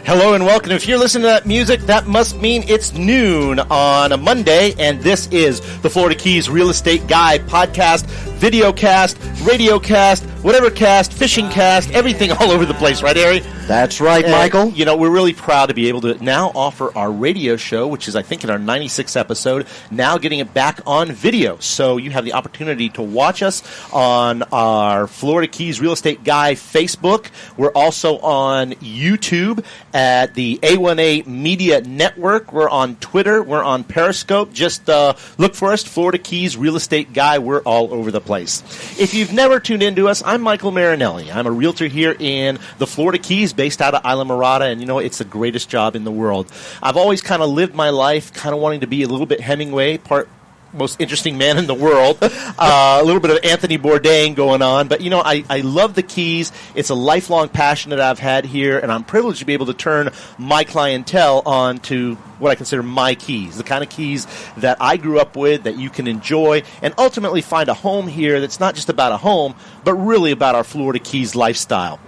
Hello and welcome. If you're listening to that music, that must mean it's noon on a Monday, and this is the Florida Keys Real Estate Guy podcast, videocast, radiocast, whatever cast, fishing cast, everything all over the place, right, Harry? That's right, Michael. You know, we're really proud to be able to now offer our radio show, which is, I think, in our 96th episode, now getting it back on video. So you have the opportunity to watch us on our Florida Keys Real Estate Guy Facebook. We're also on YouTube at the A1A Media Network. We're on Twitter. We're on Periscope. Just look for us, Florida Keys Real Estate Guy. We're all over the place. If you've never tuned into us, I'm Mykael Marinelli. I'm a realtor here in the Florida Keys, based out of Islamorada, and you know, it's the greatest job in the world. I've always kind of lived my life kind of wanting to be a little bit Hemingway, part most interesting man in the world, a little bit of Anthony Bourdain going on, but you know, I love the Keys. It's a lifelong passion that I've had here, and I'm privileged to be able to turn my clientele on to what I consider my keys, the kind of keys that I grew up with, that you can enjoy, and ultimately find a home here that's not just about a home, but really about our Florida Keys lifestyle.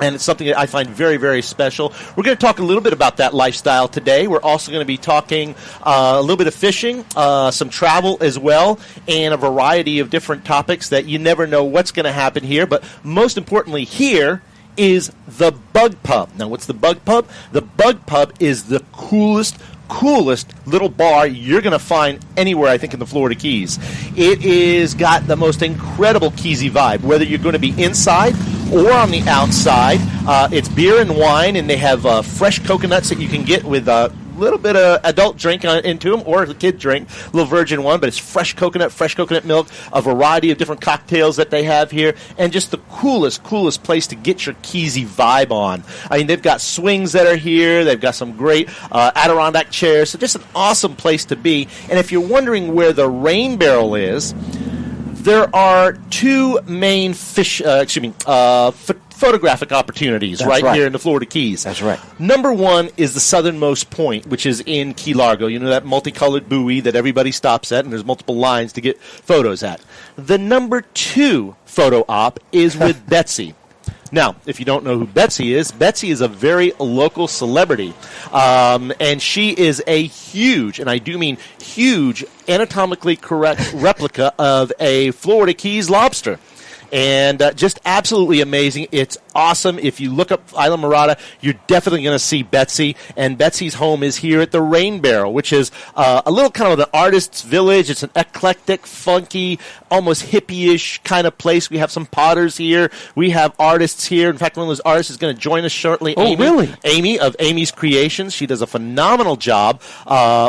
And it's something that I find very, very special. We're going to talk a little bit about that lifestyle today. We're also going to be talking a little bit of fishing, some travel as well, and a variety of different topics that you never know what's going to happen here. But most importantly here is the Bug Pub. Now, what's the Bug Pub? The Bug Pub is the coolest little bar you're going to find anywhere, I think, in the Florida Keys. It is got the most incredible Keysy vibe, whether you're going to be inside or on the outside. It's beer and wine, and they have fresh coconuts that you can get with a little bit of adult drink into them, or a kid drink, a little virgin one, but it's fresh coconut milk, a variety of different cocktails that they have here, and just the coolest place to get your Keysy vibe on. I mean, they've got swings that are here, they've got some great Adirondack chairs, so just an awesome place to be. And if you're wondering where the Rain Barrel is, there are two main photographic opportunities right here in the Florida Keys. That's right. Number one is the southernmost point, which is in Key Largo. You know, that multicolored buoy that everybody stops at, and there's multiple lines to get photos at. The number two photo op is with Betsy. Now, if you don't know who Betsy is a very local celebrity, and she is a huge, and I do mean huge, anatomically correct replica of a Florida Keys lobster. And just absolutely amazing. It's awesome. If you look up Islamorada, you're definitely going to see Betsy. And Betsy's home is here at the Rain Barrel, which is a little kind of an artist's village. It's an eclectic, funky, almost hippie-ish kind of place. We have some potters here. We have artists here. In fact, one of those artists is going to join us shortly. Oh, really? Amy of Amy's Creations. She does a phenomenal job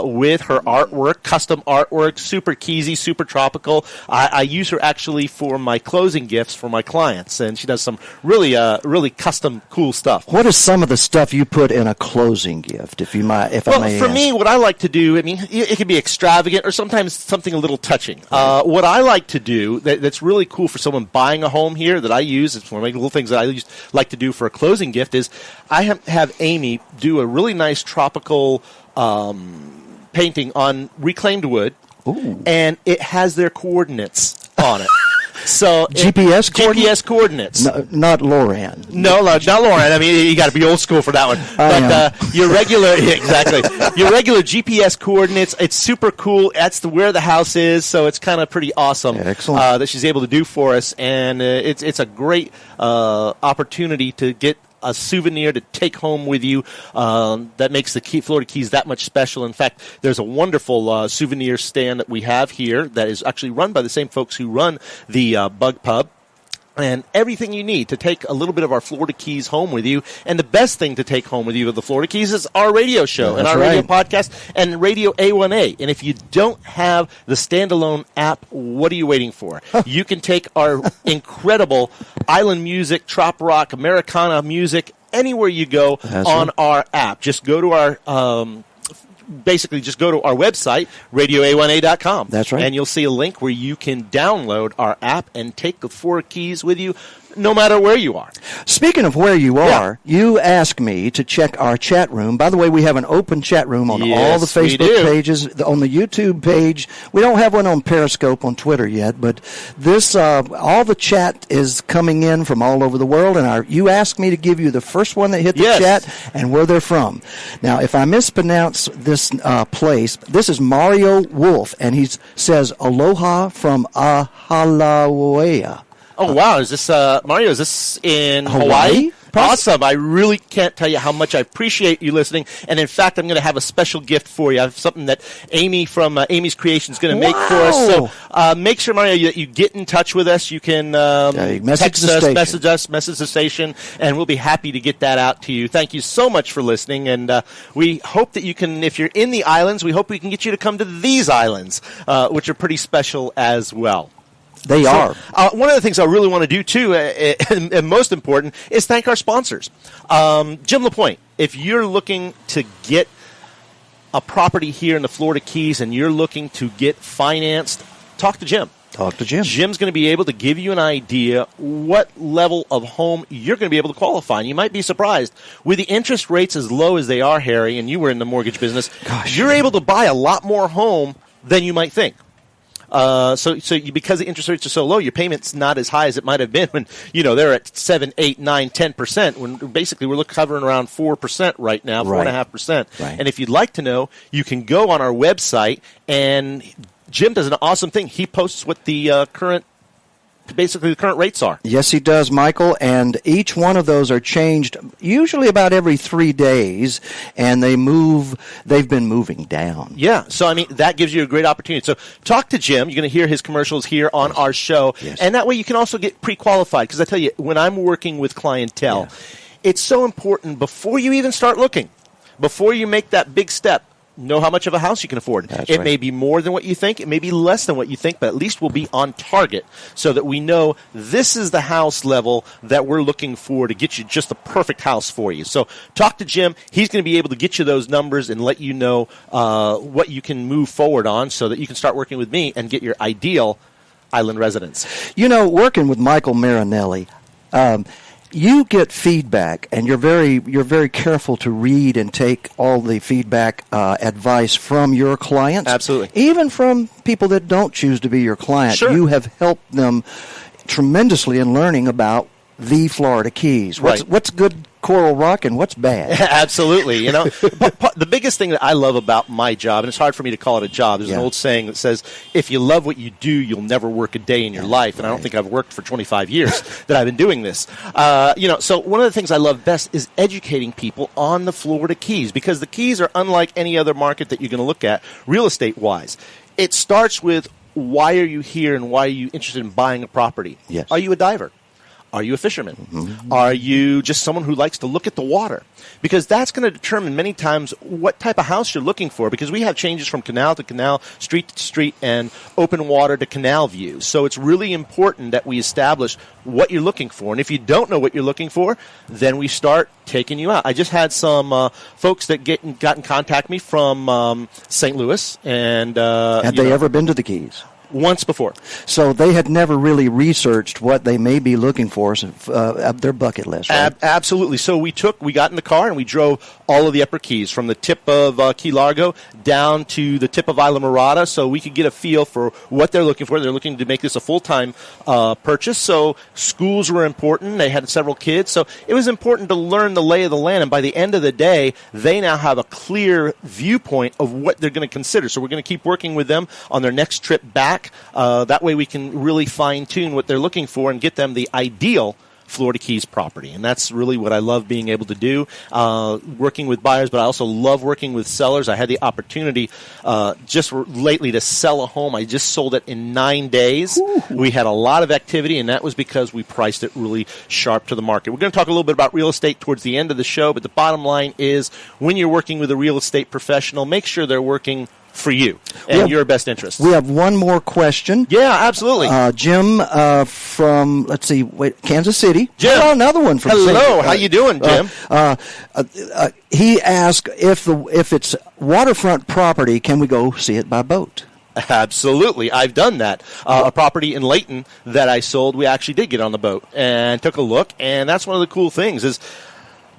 with her artwork, custom artwork, super Keysy, super tropical. I use her actually for my closing gifts for my clients, and she does some really custom cool stuff. What is some of the stuff you put in a closing gift, if I may ask? Well, for me, what I like to do, I mean, it can be extravagant or sometimes something a little touching. What I like to do that's really cool for someone buying a home here that I use, it's one of my little things that I like to do for a closing gift, is I have Amy do a really nice tropical painting on reclaimed wood. Ooh. And it has their coordinates on it. So GPS coordinates. No, not Loran. No, not Loran. I mean, you got to be old school for that one. But your regular GPS coordinates. It's super cool. That's where the house is. So it's kind of pretty awesome. Excellent. That she's able to do for us, and it's a great opportunity to get a souvenir to take home with you that makes the Florida Keys that much special. In fact, there's a wonderful souvenir stand that we have here that is actually run by the same folks who run the Bug Pub. And everything you need to take a little bit of our Florida Keys home with you. And the best thing to take home with you of the Florida Keys is our radio show and our radio podcast and Radio A1A. And if you don't have the standalone app, what are you waiting for? You can take our incredible island music, trop rock, Americana music, anywhere you go on our app. Just go to our basically just go to our website, radioa1a.com. That's right. And you'll see a link where you can download our app and take the 4 keys with you no matter where you are. Speaking of where you are, you asked me to check our chat room. By the way, we have an open chat room on all the Facebook pages, on the YouTube page. We don't have one on Periscope on Twitter yet, but this all the chat is coming in from all over the world, and you asked me to give you the first one that hit the chat and where they're from. Now, if I mispronounce this place, this is Mario Wolf, and he says aloha from Ahalawea. Oh, wow. Is this, Mario, is this in Hawaii? Awesome. I really can't tell you how much I appreciate you listening. And, in fact, I'm going to have a special gift for you. I have something that Amy from Amy's Creation is going to make for us. So make sure, Mario, that you get in touch with us. You can text us, message the station, and we'll be happy to get that out to you. Thank you so much for listening. And we hope that you can, if you're in the islands, we hope we can get you to come to these islands, which are pretty special as well. They are. One of the things I really want to do, too, and most important, is thank our sponsors. Jim LaPointe, if you're looking to get a property here in the Florida Keys and you're looking to get financed, talk to Jim. Talk to Jim. Jim's going to be able to give you an idea what level of home you're going to be able to qualify. And you might be surprised. With the interest rates as low as they are, Harry, and you were in the mortgage business, you're able to buy a lot more home than you might think. Because the interest rates are so low, your payment's not as high as it might have been when, they're at 7, 8, 9, 10%, when basically we're covering around 4% right now, 4.5%. Right. And if you'd like to know, you can go on our website, and Jim does an awesome thing. He posts what the current rates are. Yes, he does, Mykael, and each one of those are changed usually about every 3 days, and they've been moving down. Yeah, so that gives you a great opportunity. So talk to Jim. You're going to hear his commercials here on our show, and that way you can also get pre-qualified, because I tell you, when I'm working with clientele, it's so important before you even start looking, before you make that big step, know how much of a house you can afford. It may be more than what you think. It may be less than what you think, but at least we'll be on target so that we know this is the house level that we're looking for to get you just the perfect house for you. So talk to Jim. He's going to be able to get you those numbers and let you know what you can move forward on so that you can start working with me and get your ideal island residence. Working with Mykael Marinelli, you get feedback, and you're very careful to read and take all the feedback advice from your clients. Absolutely. Even from people that don't choose to be your client. Sure. You have helped them tremendously in learning about the Florida Keys. What's good coral rock and what's bad? Absolutely. But the biggest thing that I love about my job, and it's hard for me to call it a job, there's an old saying that says, if you love what you do, you'll never work a day in your life. And I don't think I've worked for 25 years that I've been doing this. So one of the things I love best is educating people on the Florida Keys, because the Keys are unlike any other market that you're going to look at real estate-wise. It starts with, why are you here and why are you interested in buying a property? Yes. Are you a diver? Are you a fisherman? Mm-hmm. Are you just someone who likes to look at the water? Because that's going to determine many times what type of house you're looking for, because we have changes from canal to canal, street to street, and open water to canal view. So it's really important that we establish what you're looking for. And if you don't know what you're looking for, then we start taking you out. I just had some folks that got in contact with me from St. Louis. And had they ever been to the Keys? Once before. So they had never really researched what they may be looking for their bucket list, right? Absolutely. So we got in the car and we drove all of the Upper Keys from the tip of Key Largo down to the tip of Islamorada, so we could get a feel for what they're looking for. They're looking to make this a full-time purchase, so schools were important. They had several kids, so it was important to learn the lay of the land, and by the end of the day, they now have a clear viewpoint of what they're going to consider. So we're going to keep working with them on their next trip back. That way we can really fine-tune what they're looking for and get them the ideal Florida Keys property. And that's really what I love being able to do, working with buyers, but I also love working with sellers. I had the opportunity just lately to sell a home. I just sold it in 9 days. Ooh. We had a lot of activity, and that was because we priced it really sharp to the market. We're going to talk a little bit about real estate towards the end of the show, but the bottom line is when you're working with a real estate professional, make sure they're working for you and your best interest. We have one more question. Yeah, absolutely. Jim from, Kansas City. Jim. Oh, another one from Hello, how you doing, Jim? He asked if it's waterfront property, can we go see it by boat? Absolutely. I've done that. A property in Layton that I sold, we actually did get on the boat and took a look, and that's one of the cool things is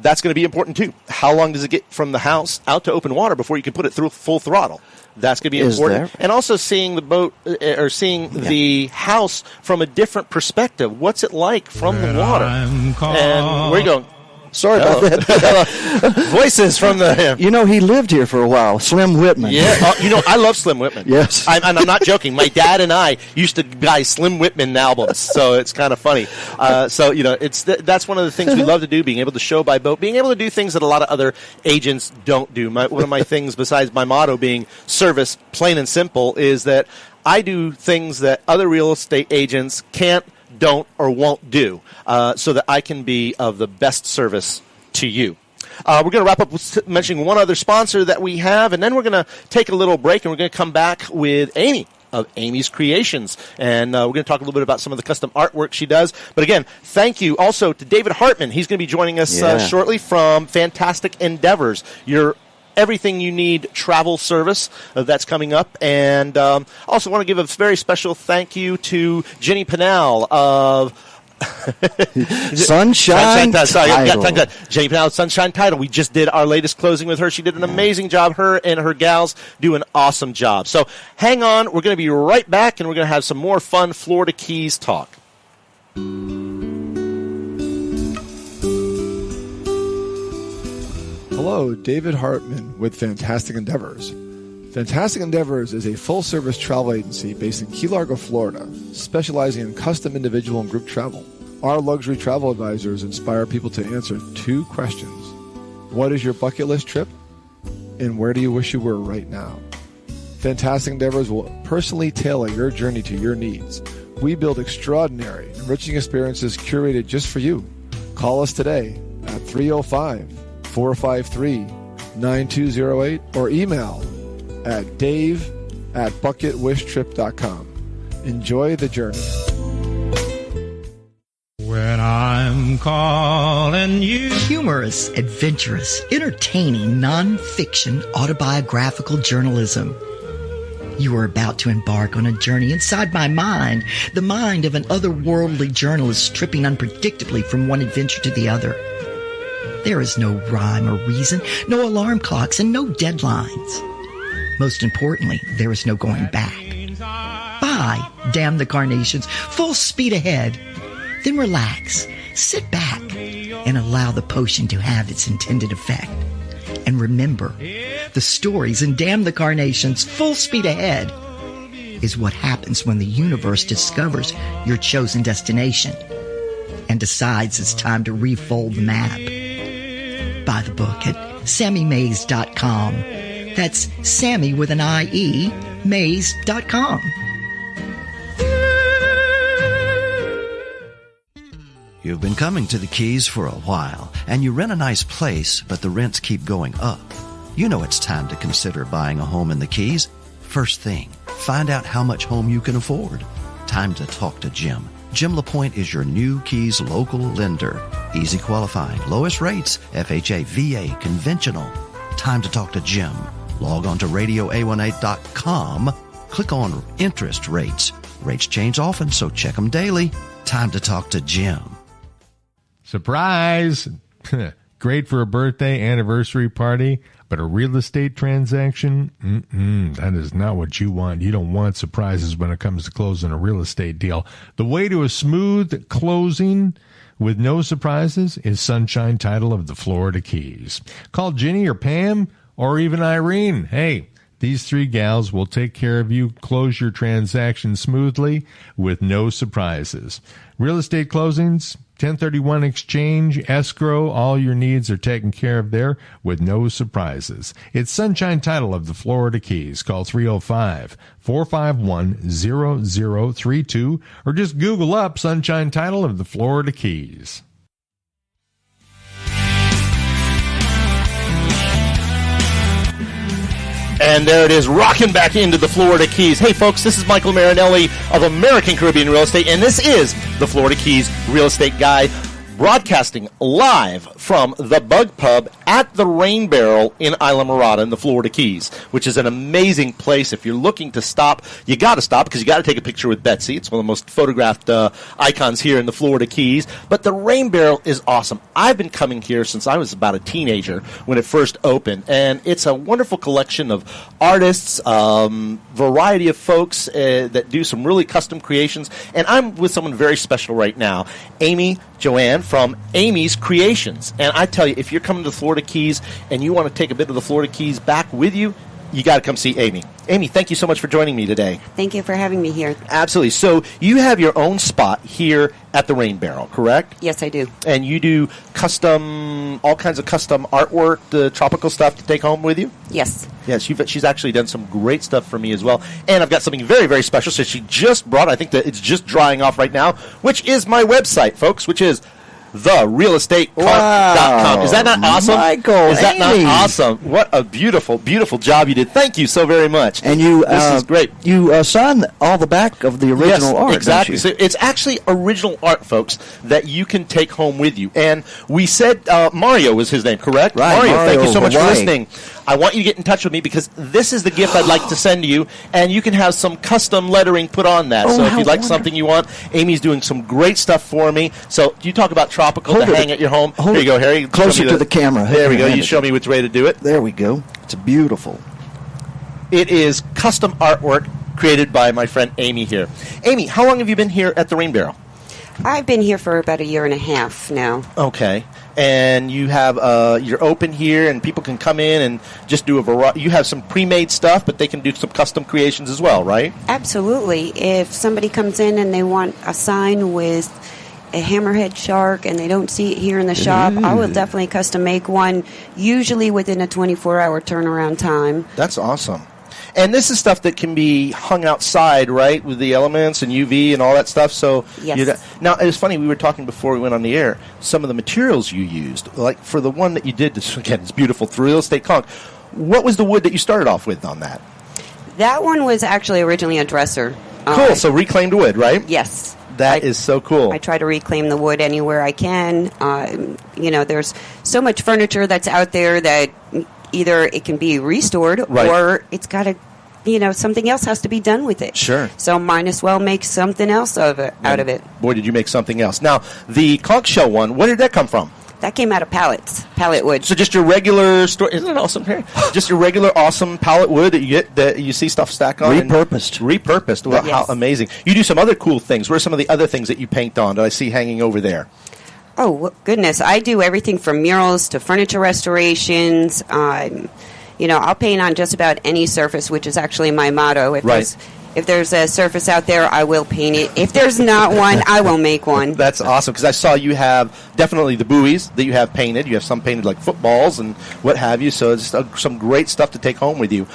that's going to be important too. How long does it get from the house out to open water before you can put it through full throttle? That's going to be important. And also seeing the boat or seeing the house from a different perspective. What's it like from the water? And where are you going? Sorry about that. Voices from the... You know, he lived here for a while, Slim Whitman. Yeah, I love Slim Whitman. Yes. I'm not joking. My dad and I used to buy Slim Whitman albums, so it's kind of funny. That's one of the things we love to do, being able to show by boat, being able to do things that a lot of other agents don't do. One of my things, besides my motto being service, plain and simple, is that I do things that other real estate agents can't, don't, or won't do, so that I can be of the best service to you. We're going to wrap up with mentioning one other sponsor that we have, and then we're going to take a little break, and we're going to come back with Amy of Amy's Creations, and we're going to talk a little bit about some of the custom artwork she does. But again, thank you also to David Hartman. He's going to be joining us shortly from Fantastic Endeavors. Everything you need travel service that's coming up. And also want to give a very special thank you to Jenny Pennell of Sunshine Title. Jenny Pennell of Sunshine Title. We just did our latest closing with her. She did an amazing job. Her and her gals do an awesome job. So hang on. We're going to be right back, and we're going to have some more fun Florida Keys talk. Hello, David Hartman with Fantastic Endeavors. Fantastic Endeavors is a full-service travel agency based in Key Largo, Florida, specializing in custom individual and group travel. Our luxury travel advisors inspire people to answer 2 questions. What is your bucket list trip? And where do you wish you were right now? Fantastic Endeavors will personally tailor your journey to your needs. We build extraordinary, enriching experiences curated just for you. Call us today at 305-453-9208 or email at dave@bucketwishtrip.com. Enjoy the journey. When I'm calling you. Humorous, adventurous, entertaining, non-fiction, autobiographical journalism. You are about to embark on a journey inside my mind, the mind of an otherworldly journalist tripping unpredictably from one adventure to the other. There is no rhyme or reason, no alarm clocks, and no deadlines. Most importantly, there is no going back. Bye, damn the carnations, full speed ahead. Then relax, sit back, and allow the potion to have its intended effect. And remember, the stories in Damn the Carnations, full speed ahead, is what happens when the universe discovers your chosen destination and decides it's time to refold the map. Buy the book at SammyMays.com. That's Sammy with an I-E, Mays.com. You've been coming to the Keys for a while, and you rent a nice place, but the rents keep going up. You know it's time to consider buying a home in the Keys. First thing, find out how much home you can afford. Time to talk to Jim. Jim LaPointe is your new Keys local lender. Easy qualifying, lowest rates, FHA, VA, conventional. Time to talk to Jim. Log on to radioa18.com. Click on interest rates. Rates change often, so check them daily. Time to talk to Jim. Surprise! Great for a birthday, anniversary party, but a real estate transaction? That is not what you want. You don't want surprises when it comes to closing a real estate deal. The way to a smooth closing with no surprises is Sunshine Title of the Florida Keys. Call Ginny or Pam or even Irene. Hey, these 3 gals will take care of you. Close your transaction smoothly with no surprises. Real estate closings, 1031 exchange, escrow, all your needs are taken care of there with no surprises. It's Sunshine Title of the Florida Keys. Call 305-451-0032 or just Google up Sunshine Title of the Florida Keys. And there it is, rocking back into the Florida Keys. Hey, folks, this is Mykael Marinelli of American Caribbean Real Estate, and this is the Florida Keys Real Estate Guide. broadcasting live from the Bug Pub at the Rain Barrel in Islamorada in the Florida Keys, which is an amazing place. If you're looking to stop, you got to stop because you got to take a picture with Betsy. It's one of the most photographed icons here in the Florida Keys. But the Rain Barrel is awesome. I've been coming here since I was about a teenager when it first opened, and it's a wonderful collection of artists, variety of folks that do some really custom creations. And I'm with someone very special right now, Amy Joanne from Amy's Creations. And I tell you, if you're coming to the Florida Keys and you want to take a bit of the Florida Keys back with you, you got to come see Amy. Amy, thank you so much for joining me today. Thank you for having me here. Absolutely. So you have your own spot here at the Rain Barrel, correct? Yes, I do. And you do all kinds of custom artwork, the tropical stuff to take home with you? Yes. Yes, she's actually done some great stuff for me as well. And I've got something very, very special. So she just brought, I think that it's just drying off right now, which is my website, folks, which is therealestateconk.com. Wow. Is that not awesome? Mykael, is that Amy. not awesome? What a beautiful, beautiful job you did. Thank you so very much. And you, this is great. You signed all the back of the original art. Exactly. Don't you? So it's actually original art, folks, that you can take home with you. And we said Mario was his name, correct? Right. Mario, thank you so much for Hawaii. listening. I want you to get in touch with me because this is the gift I'd like to send to you, and you can have some custom lettering put on that. Oh, so if how you'd like wonderful. something you want, Amy's doing some great stuff for me. So you talk about tropical Hold to it. hang at your home. Hold Here you go, Harry. Closer Show me to the camera. There we go. Hand You it. show me which way to do it. There we go. It's beautiful. It is custom artwork created by my friend Amy here. Amy, how long have you been here at the Rain Barrel? I've been here for about a year and a half now. Okay. And you have you're open here, and people can come in and just do a variety. You have some pre-made stuff, but they can do some custom creations as well, right? Absolutely. If somebody comes in and they want a sign with a hammerhead shark and they don't see it here in the shop, I will definitely custom make one, usually within a 24-hour turnaround time. That's awesome. And this is stuff that can be hung outside, right, with the elements and UV and all that stuff. So Yes. Now, it was funny, we were talking before we went on the air, some of the materials you used, like for the one that you did, this, again, it's beautiful, the real estate conch. What was the wood that you started off with on that? That one was actually originally a dresser. Cool, so reclaimed wood, right? Yes. That is so cool. I try to reclaim the wood anywhere I can. There's so much furniture that's out there that either it can be restored Right. or it's got to, something else has to be done with it. Sure. So might as well make something else out of it. Boy, did you make something else. Now, the conch shell one, where did that come from? That came out of pallet wood. So just your regular store, isn't it awesome here? Just your regular awesome pallet wood that you get, that you see stuff stack on. Repurposed. Repurposed. Well, Yes. how amazing. You do some other cool things. What are some of the other things that you paint on that I see hanging over there? Oh, goodness. I do everything from murals to furniture restorations. I'll paint on just about any surface, which is actually my motto. If there's a surface out there, I will paint it. If there's not one, I will make one. That's awesome, because I saw you have definitely the buoys that you have painted. You have some painted like footballs and what have you, so it's some great stuff to take home with you.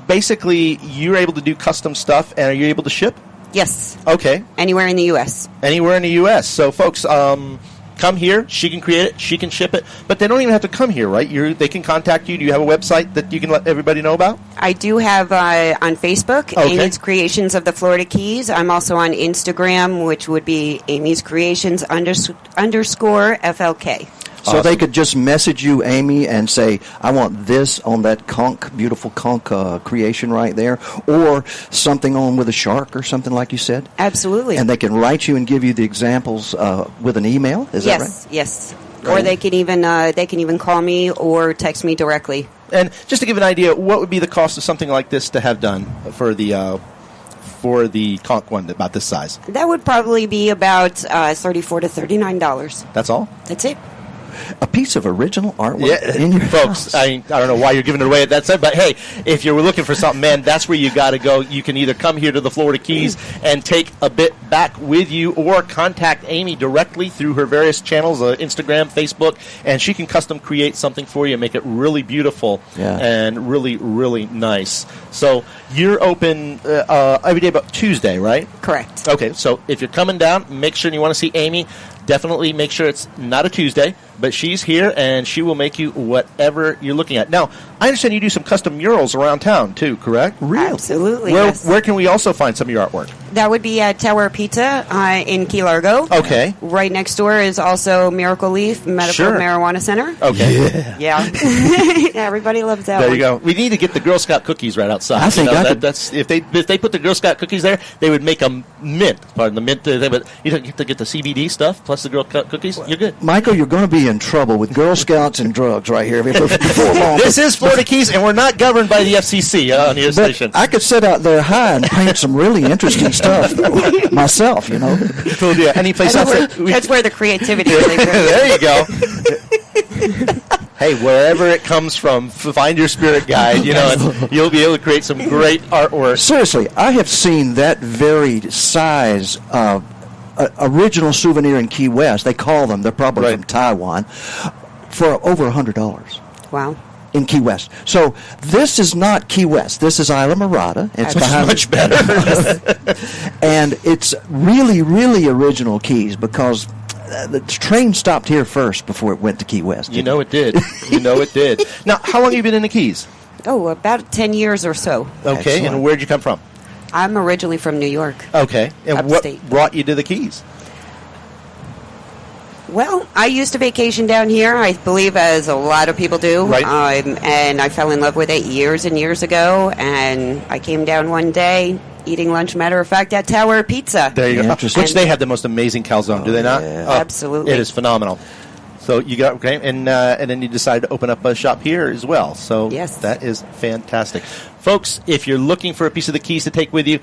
Basically, you're able to do custom stuff, and are you able to ship? Yes. Okay. Anywhere in the U.S. Anywhere in the U.S. So, folks, come here. She can create it. She can ship it. But they don't even have to come here, right? They can contact you. Do you have a website that you can let everybody know about? I do have on Facebook, Okay. Amy's Creations of the Florida Keys. I'm also on Instagram, which would be Amy's Creations _ FLK. So they could just message you, Amy, and say, I want this on that beautiful conch creation right there, or something on with a shark or something like you said? Absolutely. And they can write you and give you the examples with an email? Is that right? Yes. Or they can even call me or text me directly. And just to give an idea, what would be the cost of something like this to have done for the conch one about this size? That would probably be about $34 to $39. That's all? That's it. A piece of original artwork in your folks. house. I don't know why you're giving it away at that time, but hey, if you're looking for something, man, that's where you got to go. You can either come here to the Florida Keys and take a bit back with you, or contact Amy directly through her various channels, Instagram, Facebook, and she can custom create something for you and make it really beautiful and really, really nice. So you're open every day but Tuesday, right? Correct. Okay, so if you're coming down, make sure you want to see Amy. Definitely make sure it's not a Tuesday, but she's here, and she will make you whatever you're looking at. Now, I understand you do some custom murals around town, too, correct? Really? Absolutely, Where, yes. where can we also find some of your artwork? That would be at Tower Pizza in Key Largo. Okay. Right next door is also Miracle Leaf Medical Marijuana Center. Okay. Yeah. Everybody loves that There one. you go. We need to get the Girl Scout cookies right outside. I think that's if they put the Girl Scout cookies there, they would make them mint. Pardon the mint. But you don't get to get the CBD stuff plus the Girl Scout cookies. You're good. Michael, you're going to be in trouble with Girl Scouts and drugs right here before long. This is Florida Keys, and we're not governed by the FCC on your station. I could sit out there high and paint some really interesting stuff myself, you know. Cool deal. Any place else? That's where the creativity really goes. There you go. Hey, wherever it comes from, find your spirit guide, and you'll be able to create some great artwork. Seriously, I have seen that very size original souvenir in Key West. They call them. They're probably from Taiwan for over $100. Wow. In Key West. So this is not Key West. This is Islamorada. It's much better. And it's really, really original keys because the train stopped here first before it went to Key West. You know it did. Now, how long have you been in the Keys? Oh, about 10 years or so. Okay, Excellent. and where'd you come from? I'm originally from New York. Okay, and Upstate. what brought you to the Keys? Well, I used to vacation down here, I believe, as a lot of people do. Right. And I fell in love with it years and years ago, and I came down one day eating lunch, matter of fact, at Tower Pizza. There you go. Which they have the most amazing calzone, do they not? Yeah. Oh, Absolutely. It is phenomenal. So you got and then you decided to open up a shop here as well. So yes, that is fantastic, folks. If you're looking for a piece of the Keys to take with you,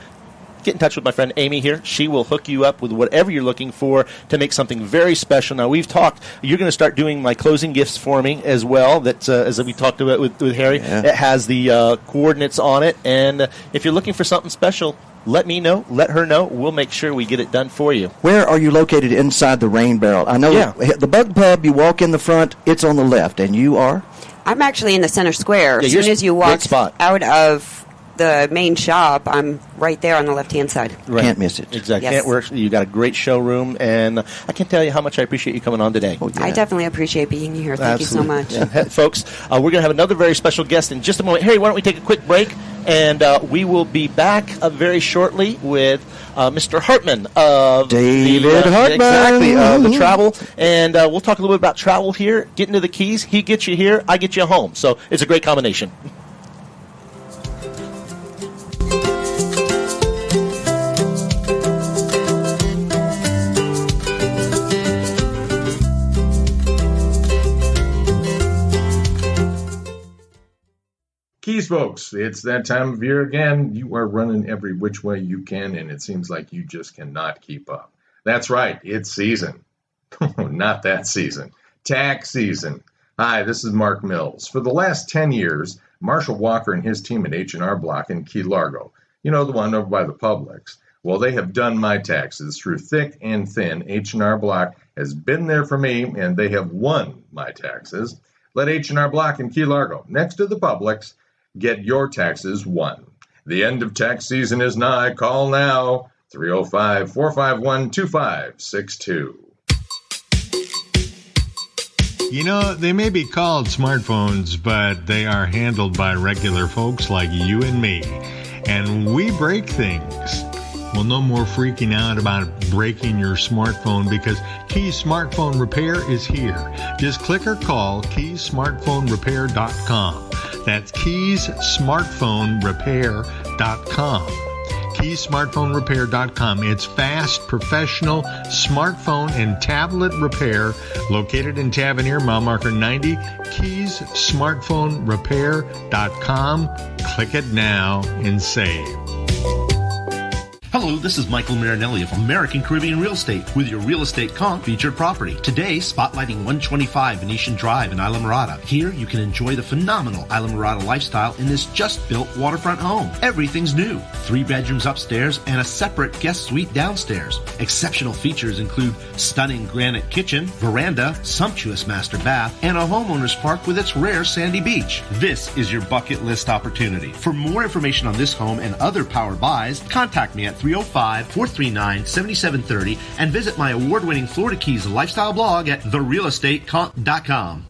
get in touch with my friend Amy here. She will hook you up with whatever you're looking for to make something very special. Now, we've talked, you're going to start doing my closing gifts for me as well, that as we talked about with Harry. Yeah. It has the coordinates on it, and if you're looking for something special, let me know, let her know. We'll make sure we get it done for you. Where are you located inside the Rain Barrel? I know the Bug Pub, you walk in the front, it's on the left, and you are? I'm actually in the center square. As soon as you walk out of the main shop, I'm right there on the left-hand side. Right. Can't miss it. Exactly. Yes. Can't work. You got a great showroom, and I can't tell you how much I appreciate you coming on today. Oh, yeah. I definitely appreciate being here. Thank you so much. Yeah. Folks, we're going to have another very special guest in just a moment. Harry, why don't we take a quick break, and we will be back very shortly with Mr. Hartman of David Hartman. Exactly, the travel, and we'll talk a little bit about travel here, getting to the Keys. He gets you here, I get you home, so it's a great combination. Keys, folks, it's that time of year again. You are running every which way you can, and it seems like you just cannot keep up. That's right, it's season. Not that season. Tax season. Hi, this is Mark Mills. For the last 10 years, Marshall Walker and his team at H&R Block in Key Largo, you know, the one over by the Publix, well, they have done my taxes through thick and thin. H&R Block has been there for me, and they have won my taxes. Let H&R Block in Key Largo, next to the Publix, get your taxes won. The end of tax season is nigh. Call now, 305-451-2562. You know, they may be called smartphones, but they are handled by regular folks like you and me. And we break things. Well, no more freaking out about breaking your smartphone because Keys Smartphone Repair is here. Just click or call KeysSmartphoneRepair.com. That's KeysSmartphoneRepair.com. KeysSmartphoneRepair.com. It's fast, professional smartphone and tablet repair located in Tavernier, mile marker 90. KeysSmartphoneRepair.com. Click it now and save. Hello, this is Mykael Marinelli of American Caribbean Real Estate with your Real Estate Conch featured property. Today, spotlighting 125 Venetian Drive in Islamorada. Here, you can enjoy the phenomenal Islamorada lifestyle in this just-built waterfront home. Everything's new. 3 bedrooms upstairs and a separate guest suite downstairs. Exceptional features include stunning granite kitchen, veranda, sumptuous master bath, and a homeowner's park with its rare sandy beach. This is your bucket list opportunity. For more information on this home and other power buys, contact me at 305-439-7730 and visit my award-winning Florida Keys lifestyle blog at therealestateconch.com.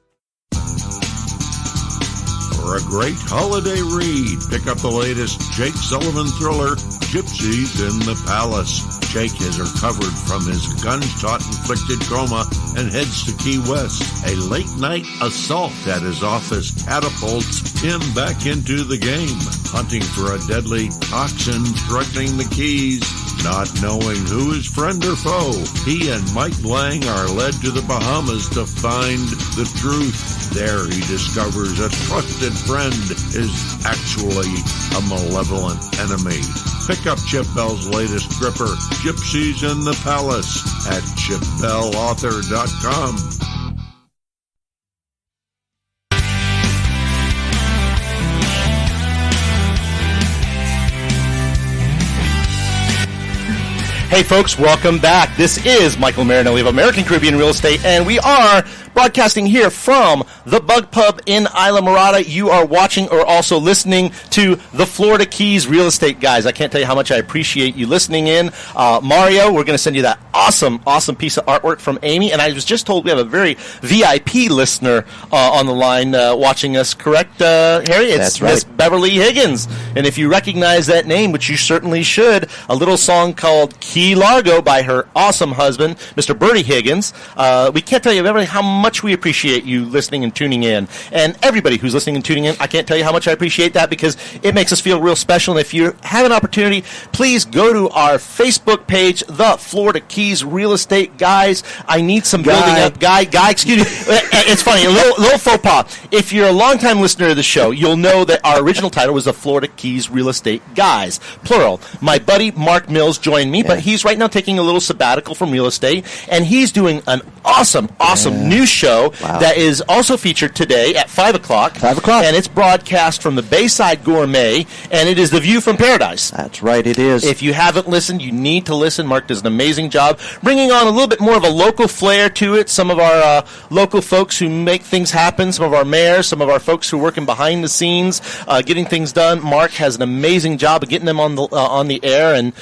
For a great holiday read, pick up the latest Jake Sullivan thriller, Gypsies in the Palace. Jake has recovered from his gunshot-inflicted coma and heads to Key West. A late-night assault at his office catapults him back into the game, hunting for a deadly toxin threatening the Keys. Not knowing who is friend or foe, he and Mike Lang are led to the Bahamas to find the truth. There he discovers a trusted friend is actually a malevolent enemy. Pick up Chip Bell's latest gripper, Gypsies in the Palace, at chipbellauthor.com. Hey folks, welcome back. This is Mykael Marinelli of American Caribbean Real Estate, and we are broadcasting here from the Bug Pub in Islamorada. You are watching or also listening to the Florida Keys Real Estate Guys. I can't tell you how much I appreciate you listening in. Mario, we're going to send you that awesome piece of artwork from Amy, and I was just told we have a very VIP listener on the line watching us, correct, Harry? It's That's right. Miss Beverly Higgins, and if you recognize that name, which you certainly should, a little song called Key Largo by her awesome husband, Mr. Bertie Higgins. We can't tell you, Beverly, how much we appreciate you listening and tuning in. And everybody who's listening and tuning in, I can't tell you how much I appreciate that, because it makes us feel real special. And if you have an opportunity, please go to our Facebook page, The Florida Keys Real Estate Guys. I need some building up. Guy, excuse me. It's funny, a little faux pas. If you're a longtime listener of the show, you'll know that our original title was The Florida Keys Real Estate Guys, plural. My buddy Mark Mills joined me, but he's right now taking a little sabbatical from real estate, and he's doing an awesome new show that is also featured today at 5 o'clock. 5 o'clock. And it's broadcast from the Bayside Gourmet, and it is The View from Paradise. That's right, it is. If you haven't listened, you need to listen. Mark does an amazing job bringing on a little bit more of a local flair to it. Some of our local folks who make things happen, some of our mayors, some of our folks who are working behind the scenes, getting things done. Mark has an amazing job of getting them on the air and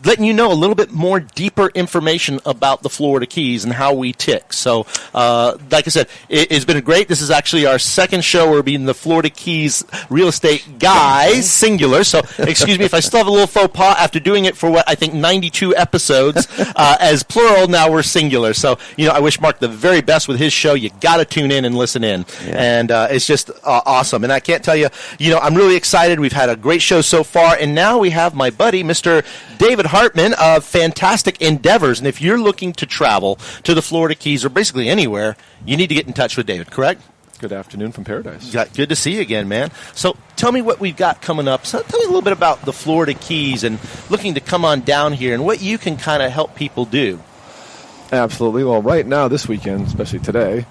letting you know a little bit more deeper information about the Florida Keys and how we tick. So, like I said, it's been great. This is actually our second show. We're being the Florida Keys Real Estate Guys, singular. So, excuse me if I still have a little faux pas after doing it for, 92 episodes as plural. Now we're singular. So, I wish Mark the very best with his show. You got to tune in and listen in. Yeah. And it's just awesome. And I can't tell you, I'm really excited. We've had a great show so far. And now we have my buddy, Mr. David Hartman of Fantastic Endeavors. And if you're looking to travel to the Florida Keys or basically anywhere, you need to get in touch with David, correct? Good afternoon from Paradise. Good to see you again, man. So tell me what we've got coming up. So tell me a little bit about the Florida Keys and looking to come on down here and what you can kind of help people do. Absolutely. Well, right now, this weekend, especially today,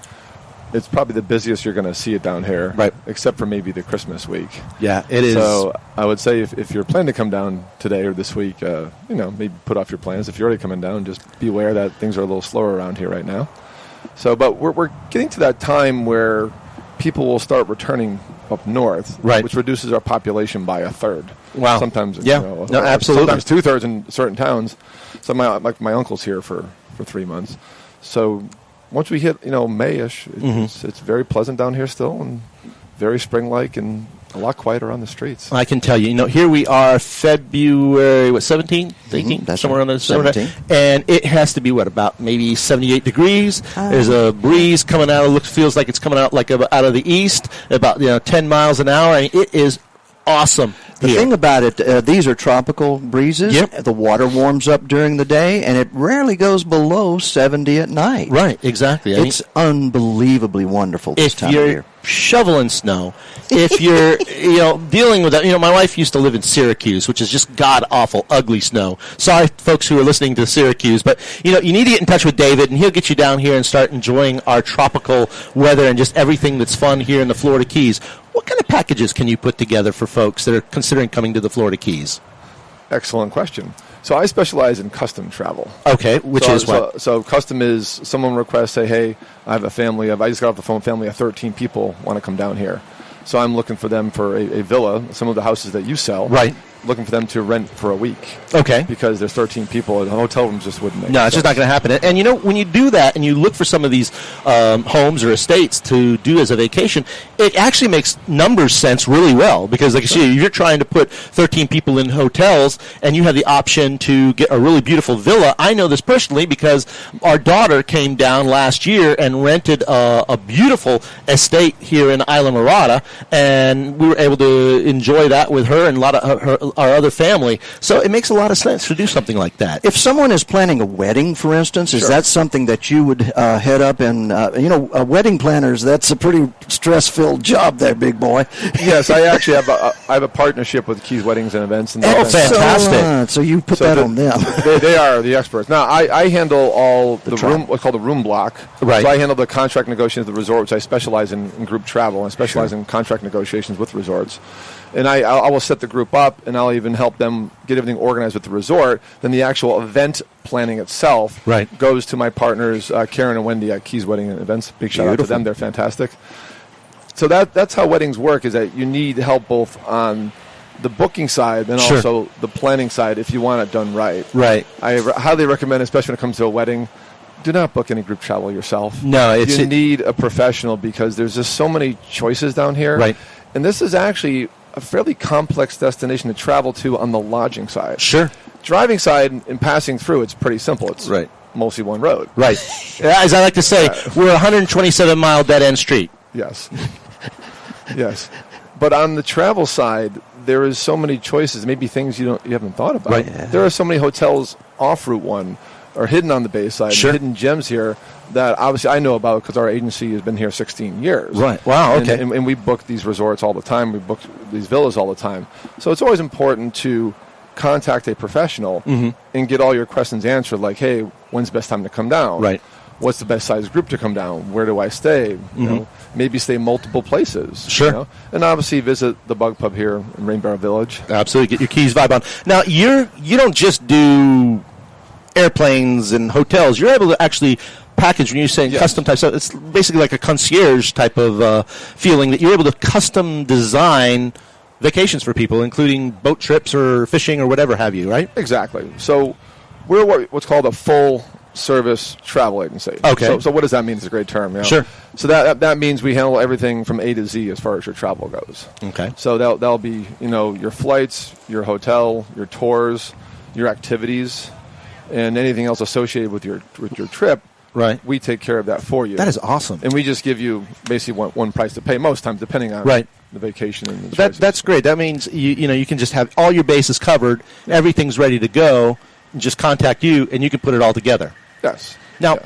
it's probably the busiest you're going to see it down here, right? Except for maybe the Christmas week. Yeah, it is. So I would say if you're planning to come down today or this week, maybe put off your plans. If you're already coming down, just be aware that things are a little slower around here right now. So, but we're getting to that time where people will start returning up north, right? Which reduces our population by a third. Wow. Sometimes, absolutely. Sometimes 2/3 in certain towns. So my uncle's here for 3 months. So once we hit, May-ish, it's very pleasant down here still and very spring-like and a lot quieter on the streets. I can tell you, here we are February, 17th, 18th? That's somewhere right. on the 17th. And it has to be, about maybe 78 degrees. There's a breeze coming out. Feels like it's coming out out of the east, about 10 miles an hour. And it is awesome. The thing about it, these are tropical breezes. Yep. The water warms up during the day, and it rarely goes below 70 at night. Right, exactly. It's unbelievably wonderful this time of year. If you're shoveling snow, if you're dealing with that, my wife used to live in Syracuse, which is just god-awful, ugly snow. Sorry, folks who are listening to Syracuse, but you need to get in touch with David, and he'll get you down here and start enjoying our tropical weather and just everything that's fun here in the Florida Keys. What kind of packages can you put together for folks that are considering coming to the Florida Keys? Excellent question. So I specialize in custom travel. Okay, which is what? So custom is someone requests, say, hey, I have a family I just got off the phone, family of 13 people want to come down here. So I'm looking for them for a villa, some of the houses that you sell. Right. looking for them to rent for a week. Okay. Because there's 13 people, and hotel rooms just wouldn't make No, it's sense. just not going to happen. And, when you do that and you look for some of these homes or estates to do as a vacation, it actually makes numbers sense really well. Because, like you see, you're trying to put 13 people in hotels, and you have the option to get a really beautiful villa. I know this personally because our daughter came down last year and rented a beautiful estate here in Islamorada, and we were able to enjoy that with her and a lot of our other family. So it makes a lot of sense to do something like that. If someone is planning a wedding, for instance, is that something that you would head up and, wedding planners, that's a pretty stress-filled job there, big boy. Yes, I actually have a partnership with Keys Weddings and Events. And fantastic. So you put that on them. They are the experts. Now, I handle all the room, what's called the room block. Right. So I handle the contract negotiations with the resort, which I specialize in group travel. I specialize in contract negotiations with resorts. And I will set the group up, and I'll even help them get everything organized with the resort. Then the actual event planning itself goes to my partners, Karen and Wendy at Keys Wedding and Events. Big shout out to them. They're fantastic. So that's how weddings work, is that you need help both on the booking side and also the planning side if you want it done right. Right. I highly recommend, especially when it comes to a wedding, do not book any group travel yourself. No, you need a professional because there's just so many choices down here. Right. And this is actually a fairly complex destination to travel to on the lodging side. Sure. Driving side and passing through, it's pretty simple. It's mostly one road. Right. As I like to say, we're a 127-mile dead-end street. Yes. Yes. But on the travel side, there is so many choices, maybe things you haven't thought about. Right. There are so many hotels off Route 1 or hidden on the Bayside, hidden gems here that obviously I know about because our agency has been here 16 years. Right. Wow, okay. And we book these resorts all the time. We book these villas all the time. So it's always important to contact a professional and get all your questions answered, like, hey, when's the best time to come down? Right. What's the best size group to come down? Where do I stay? You know, maybe stay multiple places. Sure. You know? And obviously visit the Bug Pub here in Rainbow Village. Absolutely. Get your Keys vibe on. Now, you don't just do airplanes and hotels. You're able to actually package, when you're saying custom type stuff, it's basically like a concierge type of feeling that you're able to custom design vacations for people, including boat trips or fishing or whatever have you, right? Exactly. So we're what's called a full service travel agency. Okay. So what does that mean? It's a great term. You know? Sure. So that means we handle everything from A to Z as far as your travel goes. Okay. So that'll be, your flights, your hotel, your tours, your activities, and anything else associated with your trip. Right. We take care of that for you. That is awesome. And we just give you basically one price to pay most times, depending on the vacation and the choices. That's great. That means you can just have all your bases covered. Everything's ready to go. And just contact you, and you can put it all together. Yes. Now,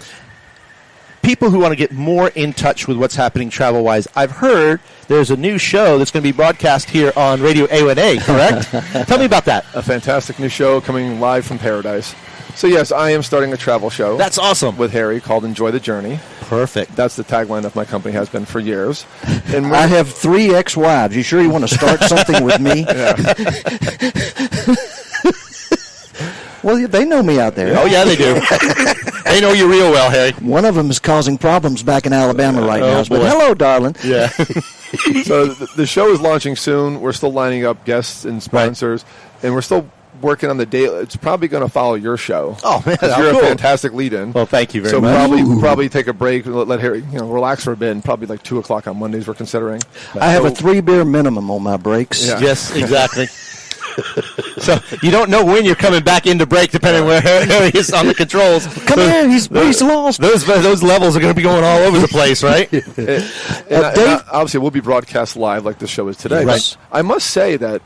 people who want to get more in touch with what's happening travel-wise, I've heard there's a new show that's going to be broadcast here on Radio A1A, correct? Tell me about that. A fantastic new show coming live from Paradise. So, yes, I am starting a travel show. That's awesome. With Harry called Enjoy the Journey. Perfect. That's the tagline of my company, has been for years. And I have 3 ex-wives. You sure you want to start something with me? Well, they know me out there. Oh, yeah, they do. They know you real well, Harry. One of them is causing problems back in Alabama right now. But hello, darling. Yeah. So the show is launching soon. We're still lining up guests and sponsors, and we're still working on the date. It's probably going to follow your show. Oh, man, you're cool. a fantastic lead-in. Well, thank you very much. So we'll probably take a break, let Harry relax for a bit, and probably like 2 o'clock on Mondays we're considering. I have a 3-beer minimum on my breaks. Yeah. Yes, exactly. So you don't know when you're coming back into break, depending where Harry is on the controls. Come here, he's lost. Those levels are going to be going all over the place, right? and obviously, we'll be broadcast live like this show is today. Right. I must say that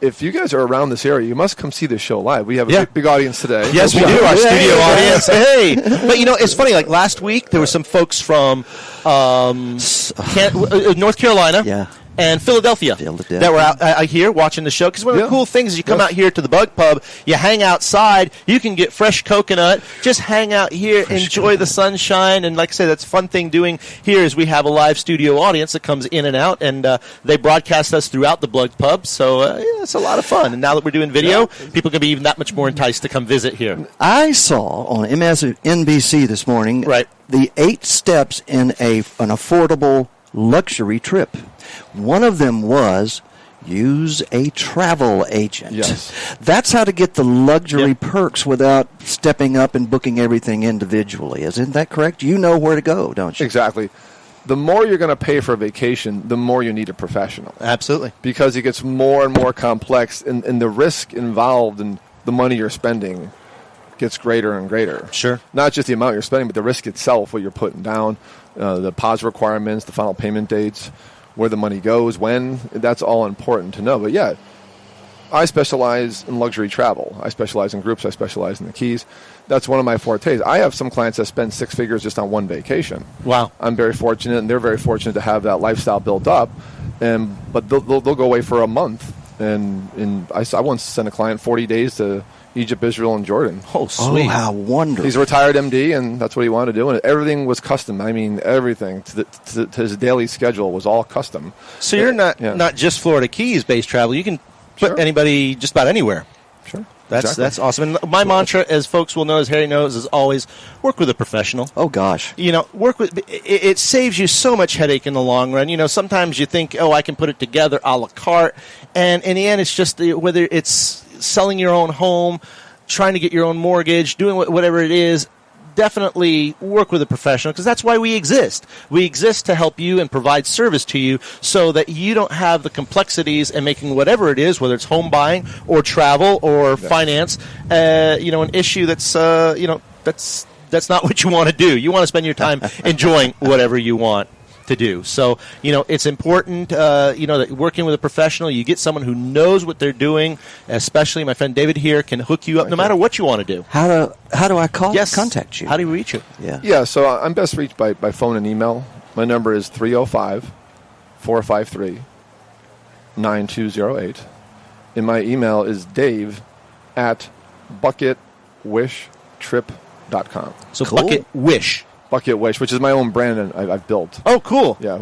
if you guys are around this area, you must come see this show live. We have a big audience today. Yes, we do. Our studio audience. Hey, but it's funny. Like last week, there were some folks from North Carolina. And Philadelphia that were out here watching the show. Because one of the cool things is you come out here to the Bug Pub, you hang outside, you can get fresh coconut, just hang out here, enjoy the sunshine. And like I say, that's a fun thing doing here is we have a live studio audience that comes in and out, and they broadcast us throughout the Bug Pub. So it's a lot of fun. And now that we're doing video, people can be even that much more enticed to come visit here. I saw on MSNBC this morning the 8 steps in an affordable luxury trip. One of them was use a travel agent. Yes. That's how to get the luxury perks without stepping up and booking everything individually. Isn't that correct? You know where to go, don't you? Exactly. The more you're going to pay for a vacation, the more you need a professional. Absolutely. Because it gets more and more complex, and the risk involved in the money you're spending gets greater and greater. Sure. Not just the amount you're spending, but the risk itself, what you're putting down, the deposit requirements, the final payment dates, where the money goes, when. That's all important to know. But yeah, I specialize in luxury travel. I specialize in groups. I specialize in the Keys. That's one of my fortes. I have some clients that spend six figures just on one vacation. Wow. I'm very fortunate, and they're very fortunate to have that lifestyle built up. But they'll go away for a month. And I once sent a client 40 days to Egypt, Israel, and Jordan. Oh, sweet. Oh, how wonderful. He's a retired MD, and that's what he wanted to do. And everything was custom. I mean, everything to his daily schedule was all custom. So you're not just Florida Keys-based travel. You can put anybody just about anywhere. Sure. That's awesome. And my mantra, as folks will know, as Harry knows, is always work with a professional. Oh, gosh. Work with it saves you so much headache in the long run. Sometimes you think, I can put it together a la carte. And in the end, it's just whether it's selling your own home, trying to get your own mortgage, doing whatever it is, definitely work with a professional, because that's why we exist. We exist to help you and provide service to you so that you don't have the complexities in making whatever it is, whether it's home buying or travel or finance, an issue that's not what you want to do. You want to spend your time enjoying whatever you want to do. So, it's important, that working with a professional, you get someone who knows what they're doing, especially my friend David here can hook you up no matter what you want to do. How do I contact you? How do you reach you? Yeah, so I'm best reached by phone and email. My number is 305-453-9208. And my email is dave@bucketwishtrip.com. So cool. Bucket Wish, which is my own brand and I've built. Oh, cool. Yeah.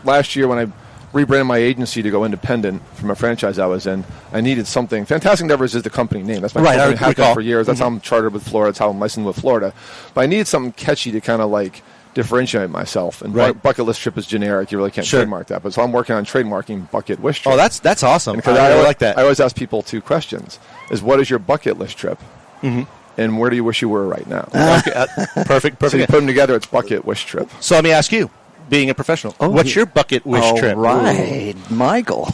Last year when I rebranded my agency to go independent from a franchise I was in, I needed something. Fantastic Endeavors is the company name. That's my company. I've had for years. That's how I'm chartered with Florida. That's how I'm licensed with Florida. But I needed something catchy to kind of differentiate myself. And Bucket List Trip is generic. You really can't trademark that. But so I'm working on trademarking Bucket Wish Trip. Oh, that's awesome. I like that. I always ask people two questions: what is your bucket list trip? Mm-hmm. And where do you wish you were right now? Perfect. So you put them together, it's Bucket Wish Trip. So let me ask you, being a professional, what's your bucket wish trip? Right, Mykael.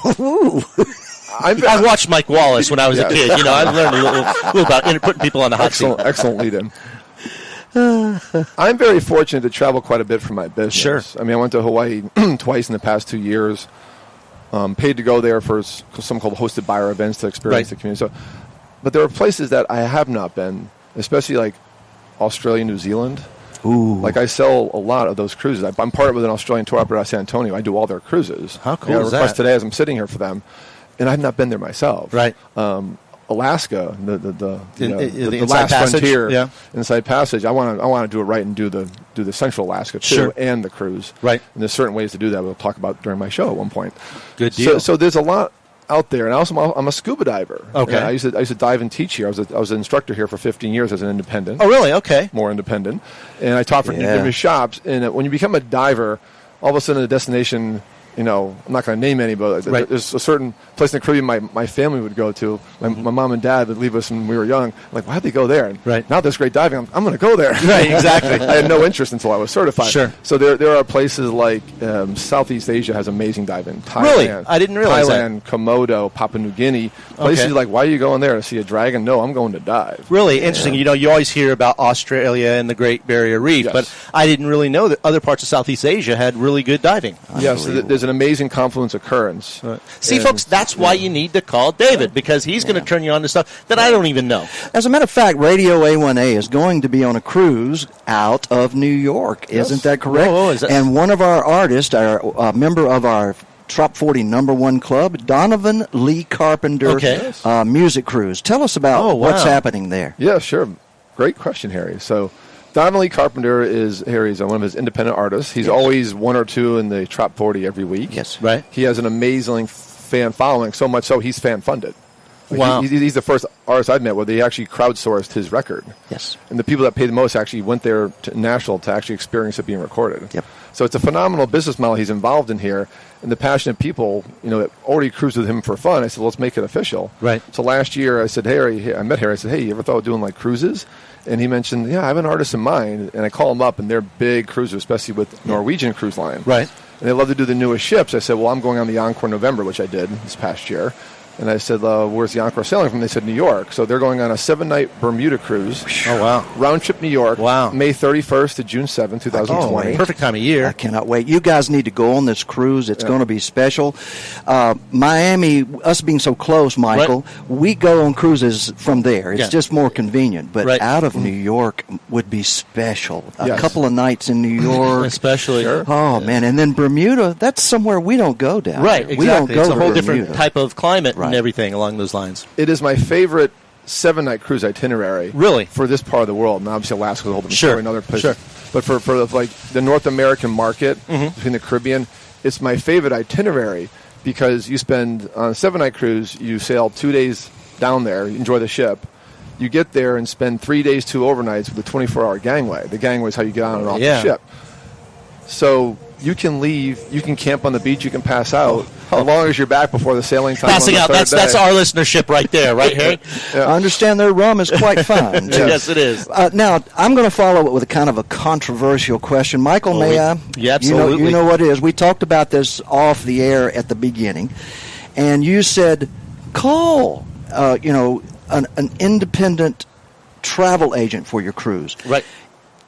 I watched Mike Wallace when I was a kid. I learned a little about putting people on the hot seat. Excellent lead-in. I'm very fortunate to travel quite a bit for my business. Sure. I mean, I went to Hawaii twice in the past 2 years. Paid to go there for something called hosted buyer events to experience the community. So, but there are places that I have not been, especially like Australia, New Zealand. Ooh. I sell a lot of those cruises. I'm partnered with an Australian tour operator out of San Antonio. I do all their cruises. How cool is that? Request today as I'm sitting here for them, and I've not been there myself. Right. Alaska, the last frontier, Inside Passage. I want to do it right and do the Central Alaska too, and the cruise. Right. And there's certain ways to do that we'll talk about during my show at one point. Good deal. So there's a lot out there, and I'm a scuba diver. Okay. I used to dive and teach here. I was an instructor here for 15 years as an independent. Oh, really? Okay. More independent, and I taught for different shops. And when you become a diver, all of a sudden the destination. I'm not going to name any, but there's a certain place in the Caribbean my family would go to. My mom and dad would leave us when we were young. Like, why'd they go there? And now there's great diving. I'm going to go there. Right, exactly. I had no interest until I was certified. Sure. So there are places like Southeast Asia has amazing diving. Thailand, really? I didn't realize Thailand, Komodo, Papua New Guinea. Places like, why are you going there to see a dragon? No, I'm going to dive. Really interesting. You always hear about Australia and the Great Barrier Reef, but I didn't really know that other parts of Southeast Asia had really good diving. Yes, there's an amazing confluence occurrence. Right. See, folks, that's why you need to call David, because he's going to turn you on to stuff that I don't even know. As a matter of fact, Radio A1A is going to be on a cruise out of New York. Isn't that correct? And one of our artists, a member of our Top 40 #1 club, Donovan Lee Carpenter music cruise. Tell us about what's happening there. Yeah, sure. Great question, Harry. So Donovan Lee Carpenter is one of his independent artists. He's always one or two in the Top 40 every week. Yes. Right. He has an amazing fan following, so much so he's fan funded. Wow. He's the first artist I've met where they actually crowdsourced his record. Yes. And the people that paid the most actually went there to Nashville to actually experience it being recorded. Yep. So it's a phenomenal business model he's involved in here. And the passionate people, that already cruised with him for fun, I said, well, let's make it official. Right. So last year I said, Harry, I met Harry. I said, hey, you ever thought of doing like cruises? And he mentioned, yeah, I have an artist in mind. And I call him up, and they're big cruisers, especially with Norwegian Cruise Line. Right. And they love to do the newest ships. I said, well, I'm going on the Encore November, which I did this past year. And I said, where's the Encore sailing from? They said, New York. So they're going on a 7-night Bermuda cruise. Oh, wow. Round trip New York. Wow. May 31st to June 7th, 2020. Perfect time of year. I cannot wait. You guys need to go on this cruise. It's going to be special. Miami, us being so close, Michael, we go on cruises from there. It's just more convenient. But out of New York would be special. A couple of nights in New York. Especially. Sure. Oh, man. And then Bermuda, that's somewhere we don't go down. Right, there. exactly. We don't go it's to a whole Bermuda. different type of climate and everything along those lines. It is my favorite 7-night cruise itinerary. Really? For this part of the world. And obviously Alaska is a whole different story and other places. Sure. But for like the North American market, between the Caribbean, it's my favorite itinerary because you spend on a 7-night cruise, you sail 2 days down there, you enjoy the ship. You get there and spend 3 days, 2 overnights with a 24-hour gangway. The gangway is how you get on and off the ship. So you can leave, you can camp on the beach, you can pass out, as long as you're back before the sailing time. Passing out, that's our listenership right there, right, Harry? I understand their rum is quite fine. Yes, it is. Now, I'm going to follow it with a kind of a controversial question. Michael, may I? Yeah, absolutely. You know what it is. We talked about this off the air at the beginning, and you said, call, an independent travel agent for your cruise. Right.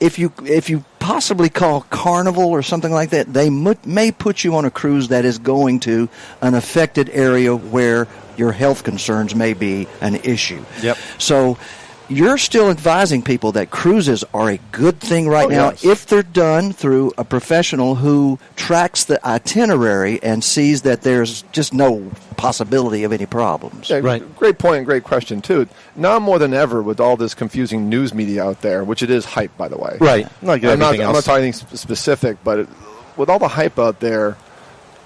If you possibly call Carnival or something like that, they may put you on a cruise that is going to an affected area where your health concerns may be an issue. Yep. So you're still advising people that cruises are a good thing now if they're done through a professional who tracks the itinerary and sees that there's just no possibility of any problems. Yeah, right. Great point and great question, too. Now more than ever with all this confusing news media out there, which it is hype, by the way. Right. I'm not talking anything specific, but with all the hype out there,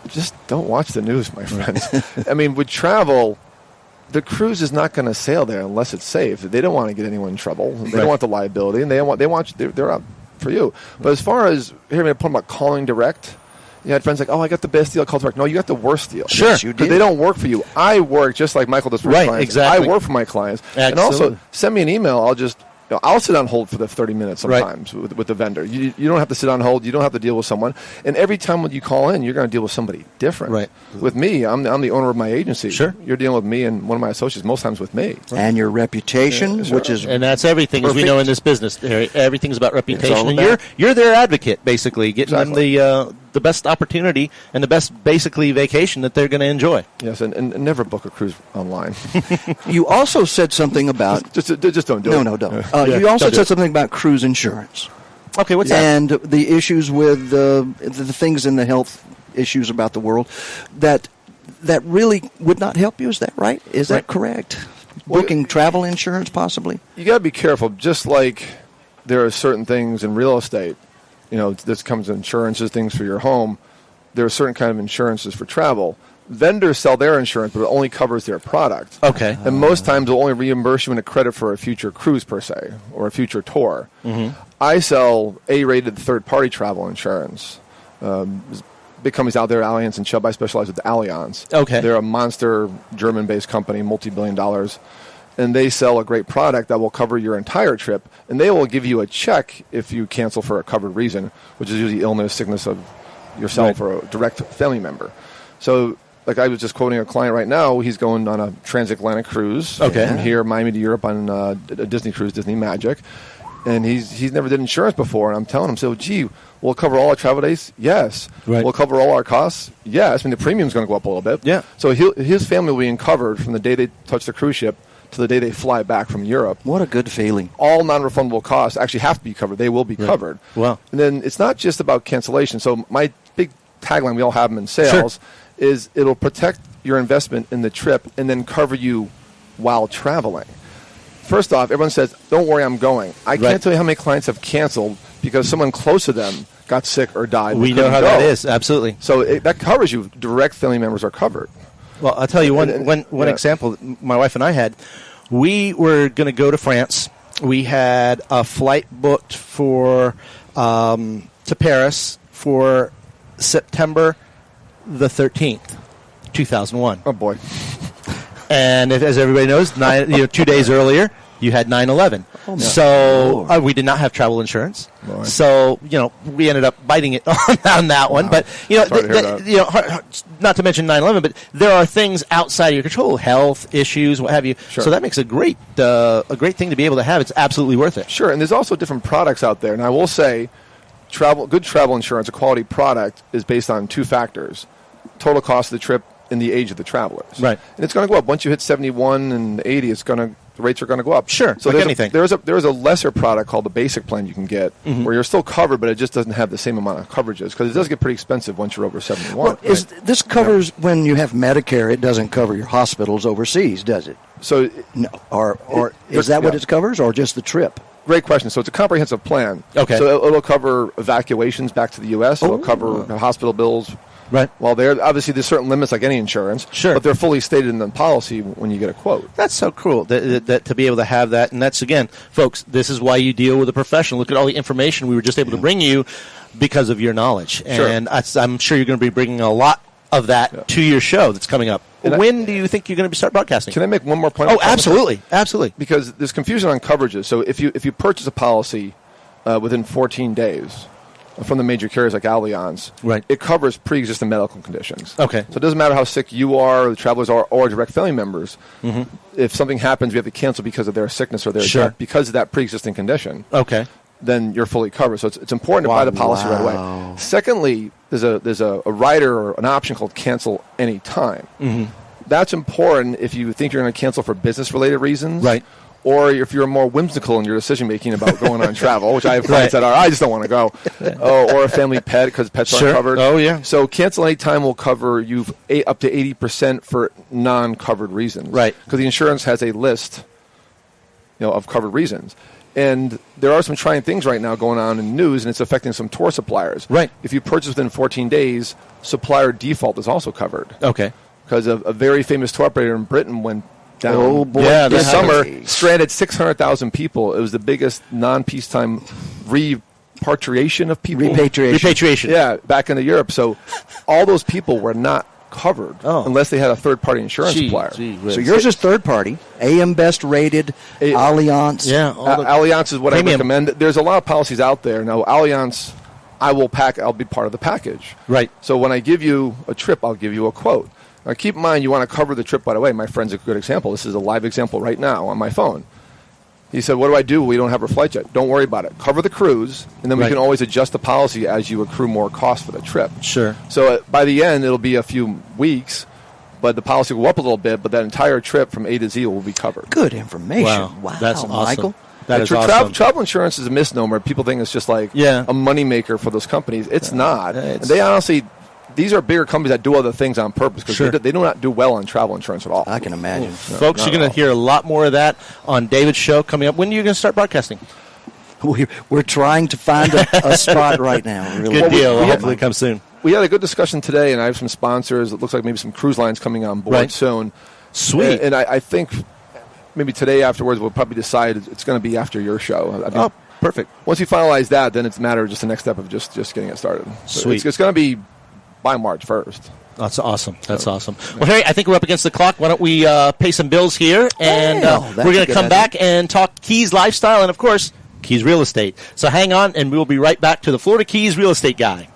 just don't watch the news, my friends. I mean, with travel, the cruise is not going to sail there unless it's safe. They don't want to get anyone in trouble. They don't want the liability, and they're out for you. But as far as hearing a point about calling direct, you had friends like, oh, I got the best deal, call direct. No, you got the worst deal. Sure. Yes, you did. They don't work for you. I work just like Michael does for his clients. Exactly. I work for my clients. Absolutely. And also, send me an email. I'll sit on hold for the 30 minutes sometimes with the vendor. You don't have to sit on hold. You don't have to deal with someone. And every time when you call in, you're going to deal with somebody different. Right. With me, I'm the owner of my agency. Sure. You're dealing with me and one of my associates, most times with me. And your reputation, which is... And that's everything, as we know in this business, Harry. Everything's about reputation. And you're their advocate, basically, getting them the best opportunity and the best, basically, vacation that they're going to enjoy. Yes, and never book a cruise online. You also said something about... Just don't do it. No, don't. You also said something about cruise insurance. Okay, what's that? And the issues with the things in the health issues about the world that really would not help you. Is that right? Is that correct? Booking travel insurance, possibly? You got to be careful. Just like there are certain things in real estate, this comes insurances, things for your home. There are certain kind of insurances for travel. Vendors sell their insurance, but it only covers their product. Okay. And most times they'll only reimburse you in a credit for a future cruise, per se, or a future tour. Mm-hmm. I sell A-rated third-party travel insurance. Big companies out there, Allianz and Chubb. I specialize with Allianz. Okay. They're a monster German-based company, multi-billion dollars. And they sell a great product that will cover your entire trip. And they will give you a check if you cancel for a covered reason, which is usually illness, sickness of yourself or a direct family member. So, like I was just quoting a client right now, he's going on a transatlantic cruise from here, Miami to Europe on a Disney cruise, Disney Magic. And he's never did insurance before. And I'm telling him, so, gee, we'll cover all our travel days? Yes. Right. We'll cover all our costs? Yes. I mean, the premium's going to go up a little bit. Yeah. So his family will be covered from the day they touch the cruise ship to the day they fly back from Europe. What a good feeling. All non-refundable costs actually have to be covered. They will be covered. Wow. And then it's not just about cancellation. So my big tagline, we all have them in sales, is it'll protect your investment in the trip and then cover you while traveling. First off, everyone says, don't worry, I'm going. I can't tell you how many clients have canceled because someone close to them got sick or died. We know how that is, absolutely. So that covers you. Direct family members are covered. Well, I'll tell you one example my wife and I had. We were going to go to France. We had a flight booked for to Paris for September the 13th, 2001. Oh, boy. And as everybody knows, 2 days earlier, you had 9/11. Oh, so we did not have travel insurance. Lord. So we ended up biting it on that one. But not to mention 9/11, but there are things outside of your control, health issues, what have you. Sure. So that makes a great thing to be able to have. It's absolutely worth it. Sure, and there's also different products out there. And I will say, good travel insurance, a quality product, is based on two factors: total cost of the trip and the age of the travelers. Right. And it's going to go up. Once you hit 71 and 80, the rates are going to go up. Sure, so like there's anything. There's a lesser product called the basic plan you can get where you're still covered, but it just doesn't have the same amount of coverages because it does get pretty expensive once you're over 71. Well, this covers when you have Medicare. It doesn't cover your hospitals overseas, does it? So no, or is that what it covers, or just the trip? Great question. So it's a comprehensive plan. Okay. So it'll cover evacuations back to the U.S. It'll cover hospital bills. Right. Well, obviously there's certain limits like any insurance. Sure. But they're fully stated in the policy when you get a quote. That's so cool that to be able to have that. And that's, again, folks, this is why you deal with a professional. Look at all the information we were just able to bring you because of your knowledge. Sure. And I'm sure you're going to be bringing a lot of that to your show that's coming up. And when do you think you're going to start broadcasting? Can I make one more point? Oh, absolutely. Absolutely. Because there's confusion on coverages. So if you purchase a policy within 14 days from the major carriers like Allianz, right, it covers pre-existing medical conditions. Okay. So it doesn't matter how sick you are, or the travelers are, or direct family members. Mm-hmm. If something happens, we have to cancel because of their sickness or their death because of that pre-existing condition. Okay. Then you're fully covered. So it's important to buy the policy right away. Secondly, there's a rider or an option called cancel any time. Mm-hmm. That's important if you think you're going to cancel for business-related reasons. Right. Or if you're more whimsical in your decision-making about going on travel, which I have clients that are, I just don't want to go. Or a family pet because pets aren't covered. Oh, yeah. So cancel any time will cover you up to 80% for non-covered reasons. Right. Because the insurance has a list of covered reasons. And there are some trying things right now going on in the news, and it's affecting some tour suppliers. Right. If you purchase within 14 days, supplier default is also covered. Okay. Because a very famous tour operator in Britain went down this summer, stranded 600,000 people. It was the biggest non-peacetime repatriation of people. Repatriation. Yeah, back into Europe. So all those people were not covered unless they had a third-party insurance supplier. So yours is third-party, AM Best rated, Allianz. Yeah, Allianz is what I recommend. There's a lot of policies out there. Now, Allianz, I'll be part of the package. Right. So when I give you a trip, I'll give you a quote. Now, keep in mind, you want to cover the trip right away. My friend's a good example. This is a live example right now on my phone. He said, what do I do? We don't have a flight yet. Don't worry about it. Cover the cruise, and then we can always adjust the policy as you accrue more cost for the trip. Sure. So by the end, it'll be a few weeks, but the policy will go up a little bit, but that entire trip from A to Z will be covered. Good information. Wow. That's awesome. Michael. That is awesome. Travel insurance is a misnomer. People think it's just like a moneymaker for those companies. It's not. They honestly... These are bigger companies that do other things on purpose because they do not do well on travel insurance at all. I can imagine. Folks, you're going to hear a lot more of that on David's show coming up. When are you going to start broadcasting? We're trying to find a spot right now. Really. Good deal. Hopefully it comes soon. We had a good discussion today, and I have some sponsors. It looks like maybe some cruise lines coming on board soon. Sweet. And I think maybe today afterwards we'll probably decide it's going to be after your show. Perfect. Once we finalize that, then it's a matter of just the next step of just getting it started. So Sweet. It's going to be by March 1st. That's awesome. That's awesome. Well, Harry, I think we're up against the clock. Why don't we pay some bills here, and we're going to come back and talk Keys lifestyle and, of course, Keys real estate. So hang on, and we'll be right back to the Florida Keys real estate guy.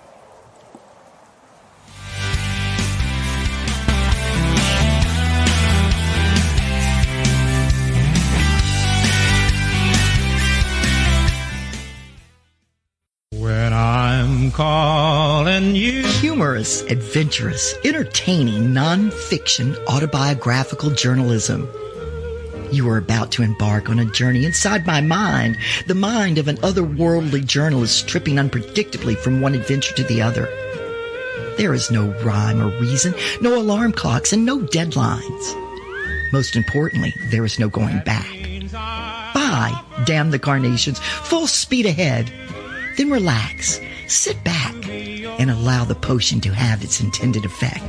When I'm calling you. Humorous, adventurous, entertaining, non-fiction, autobiographical journalism. You are about to embark on a journey inside my mind, the mind of an otherworldly journalist tripping unpredictably from one adventure to the other. There is no rhyme or reason, no alarm clocks, and no deadlines. Most importantly, there is no going back. Bye, damn the carnations, full speed ahead. Then relax, sit back, and allow the potion to have its intended effect.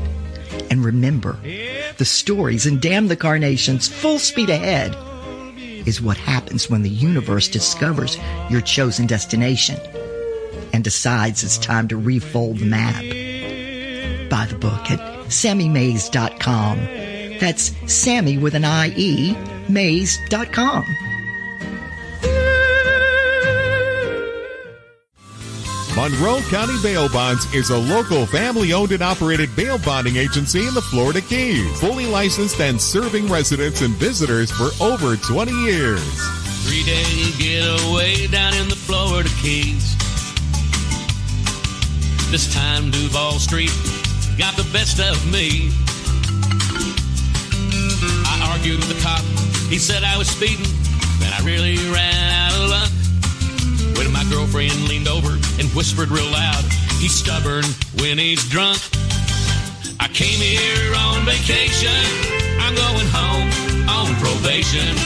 And remember, the stories, and damn the carnations, full speed ahead is what happens when the universe discovers your chosen destination and decides it's time to refold the map. Buy the book at SammyMays.com. That's Sammy with an I-E, Mays.com. Monroe County Bail Bonds is a local family-owned and operated bail bonding agency in the Florida Keys. Fully licensed and serving residents and visitors for over 20 years. 3-day getaway down in the Florida Keys. This time Duval Street got the best of me. I argued with the cop. He said I was speeding. Then I really ran out of luck. When my girlfriend leaned over and whispered real loud, he's stubborn when he's drunk. I came here on vacation. I'm going home on probation.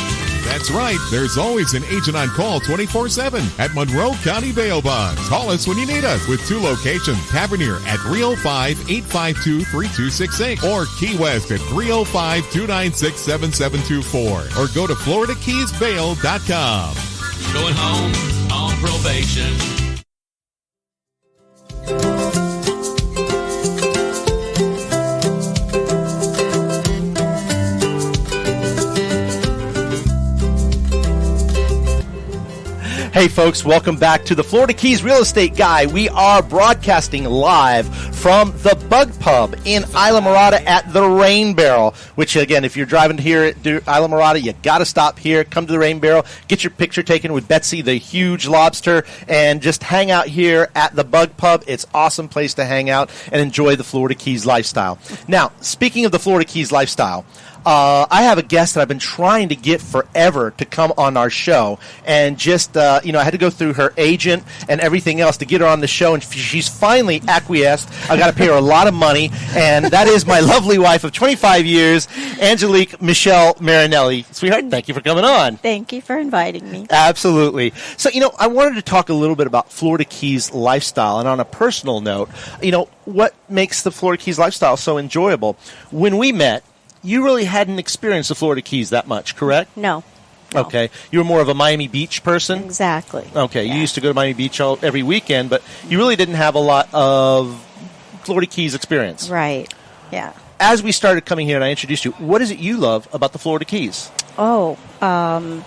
That's right. There's always an agent on call 24/7 at Monroe County Bail Bonds. Call us when you need us with 2 locations. Tavernier at 305-852-3268 or Key West at 305-296-7724 or go to FloridaKeysBail.com. Going home on probation. Hey folks, welcome back to the Florida Keys Real Estate Guy. We are broadcasting live from the Bug Pub in Islamorada at the Rain Barrel, which again, if you're driving here at Islamorada, you got to stop here, come to the Rain Barrel, get your picture taken with Betsy, the huge lobster, and just hang out here at the Bug Pub. It's an awesome place to hang out and enjoy the Florida Keys lifestyle. Now, speaking of the Florida Keys lifestyle, I have a guest that I've been trying to get forever to come on our show, and just, I had to go through her agent and everything else to get her on the show, and she's finally acquiesced. I got to pay her a lot of money, and that is my lovely wife of 25 years, Angelique Michelle Marinelli. Sweetheart, thank you for coming on. Thank you for inviting me. Absolutely. So, I wanted to talk a little bit about Florida Keys lifestyle, and on a personal note, what makes the Florida Keys lifestyle so enjoyable? When we met, you really hadn't experienced the Florida Keys that much, correct? No. Okay. You were more of a Miami Beach person? Exactly. Okay. Yeah. You used to go to Miami Beach every weekend, but you really didn't have a lot of Florida Keys experience. Right. Yeah. As we started coming here and I introduced you, what is it you love about the Florida Keys? Oh, I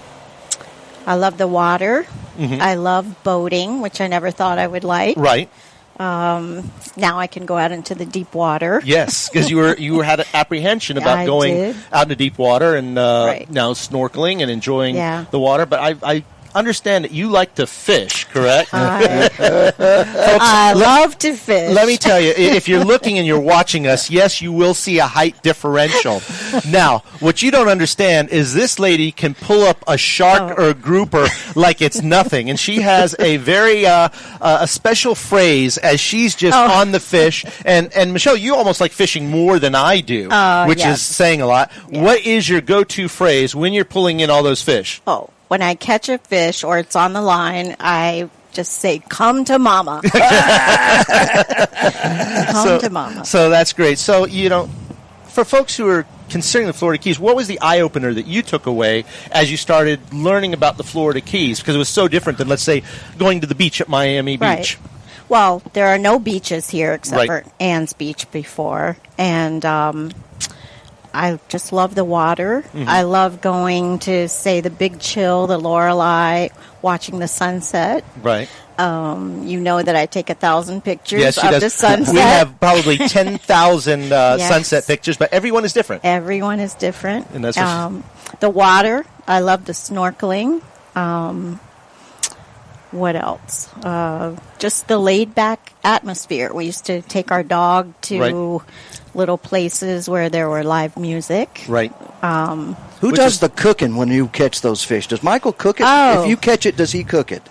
love the water. Mm-hmm. I love boating, which I never thought I would like. Right. Now I can go out into the deep water. Yes, because you had an apprehension about going out into deep water and now snorkeling and enjoying the water. But I understand that you like to fish, correct? Folks, I love to fish. Let me tell you, if you're looking and you're watching us, yes, you will see a height differential. Now, what you don't understand is this lady can pull up a shark or a grouper like it's nothing. And she has a very a special phrase as she's just on the fish. And Michelle, you almost like fishing more than I do, which is saying a lot. Yeah. What is your go-to phrase when you're pulling in all those fish? Oh. When I catch a fish or it's on the line, I just say, come to mama. Come to mama. So that's great. So, for folks who are considering the Florida Keys, what was the eye-opener that you took away as you started learning about the Florida Keys? Because it was so different than, let's say, going to the beach at Miami Beach. Right. Well, there are no beaches here except for Ann's Beach before. And I just love the water. Mm-hmm. I love going to, say, the Big Chill, the Lorelei, watching the sunset. Right. You know that I take 1,000 pictures of the sunset. We have probably 10,000 sunset pictures, but everyone is different. Everyone is different. And that's the water. I love the snorkeling. What else? Just the laid-back atmosphere. We used to take our dog to little places where there were live music. Right. Who does the cooking when you catch those fish? Does Michael cook it? Oh. If you catch it, does he cook it?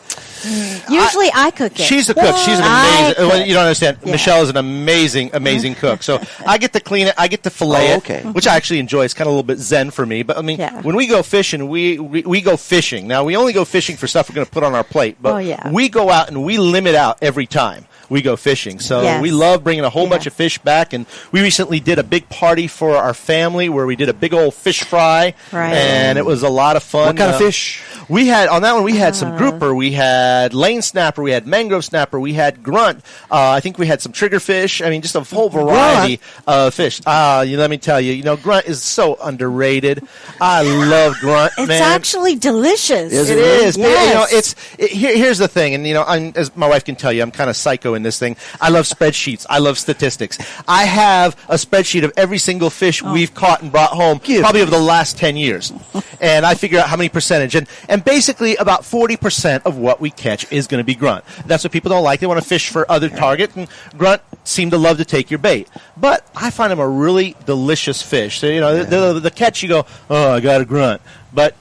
Usually I cook it. She's the cook. She's an amazing. You don't understand. Yeah. Michelle is an amazing cook. So I get to clean it. I get to fillet it, which I actually enjoy. It's kind of a little bit zen for me. But I mean, when we go fishing, we go fishing. Now we only go fishing for stuff we're going to put on our plate. But we go out and we limit out every time. we go fishing. So Yes. we love bringing a whole bunch of fish back. And we recently did a big party for our family where we did a big old fish fry. Right. And it was a lot of fun. What kind of fish? We had, on that one, we had some grouper, we had lane snapper, we had mangrove snapper, we had grunt. I think we had some triggerfish. I mean, just a whole variety of fish. Let me tell you, grunt is so underrated. I love grunt, It's man. actually delicious. It is. Yes. Here's the thing, and as my wife can tell you, I'm kind of psycho in this thing. I love spreadsheets. I love statistics. I have a spreadsheet of every single fish we've caught and brought home, probably over the last 10 years, and I figure out how many percentage. And basically, about 40% of what we catch is going to be grunt. That's what people don't like. They want to fish for other target, and grunt seem to love to take your bait. But I find them a really delicious fish. So, the catch, you go, oh, I got a grunt, but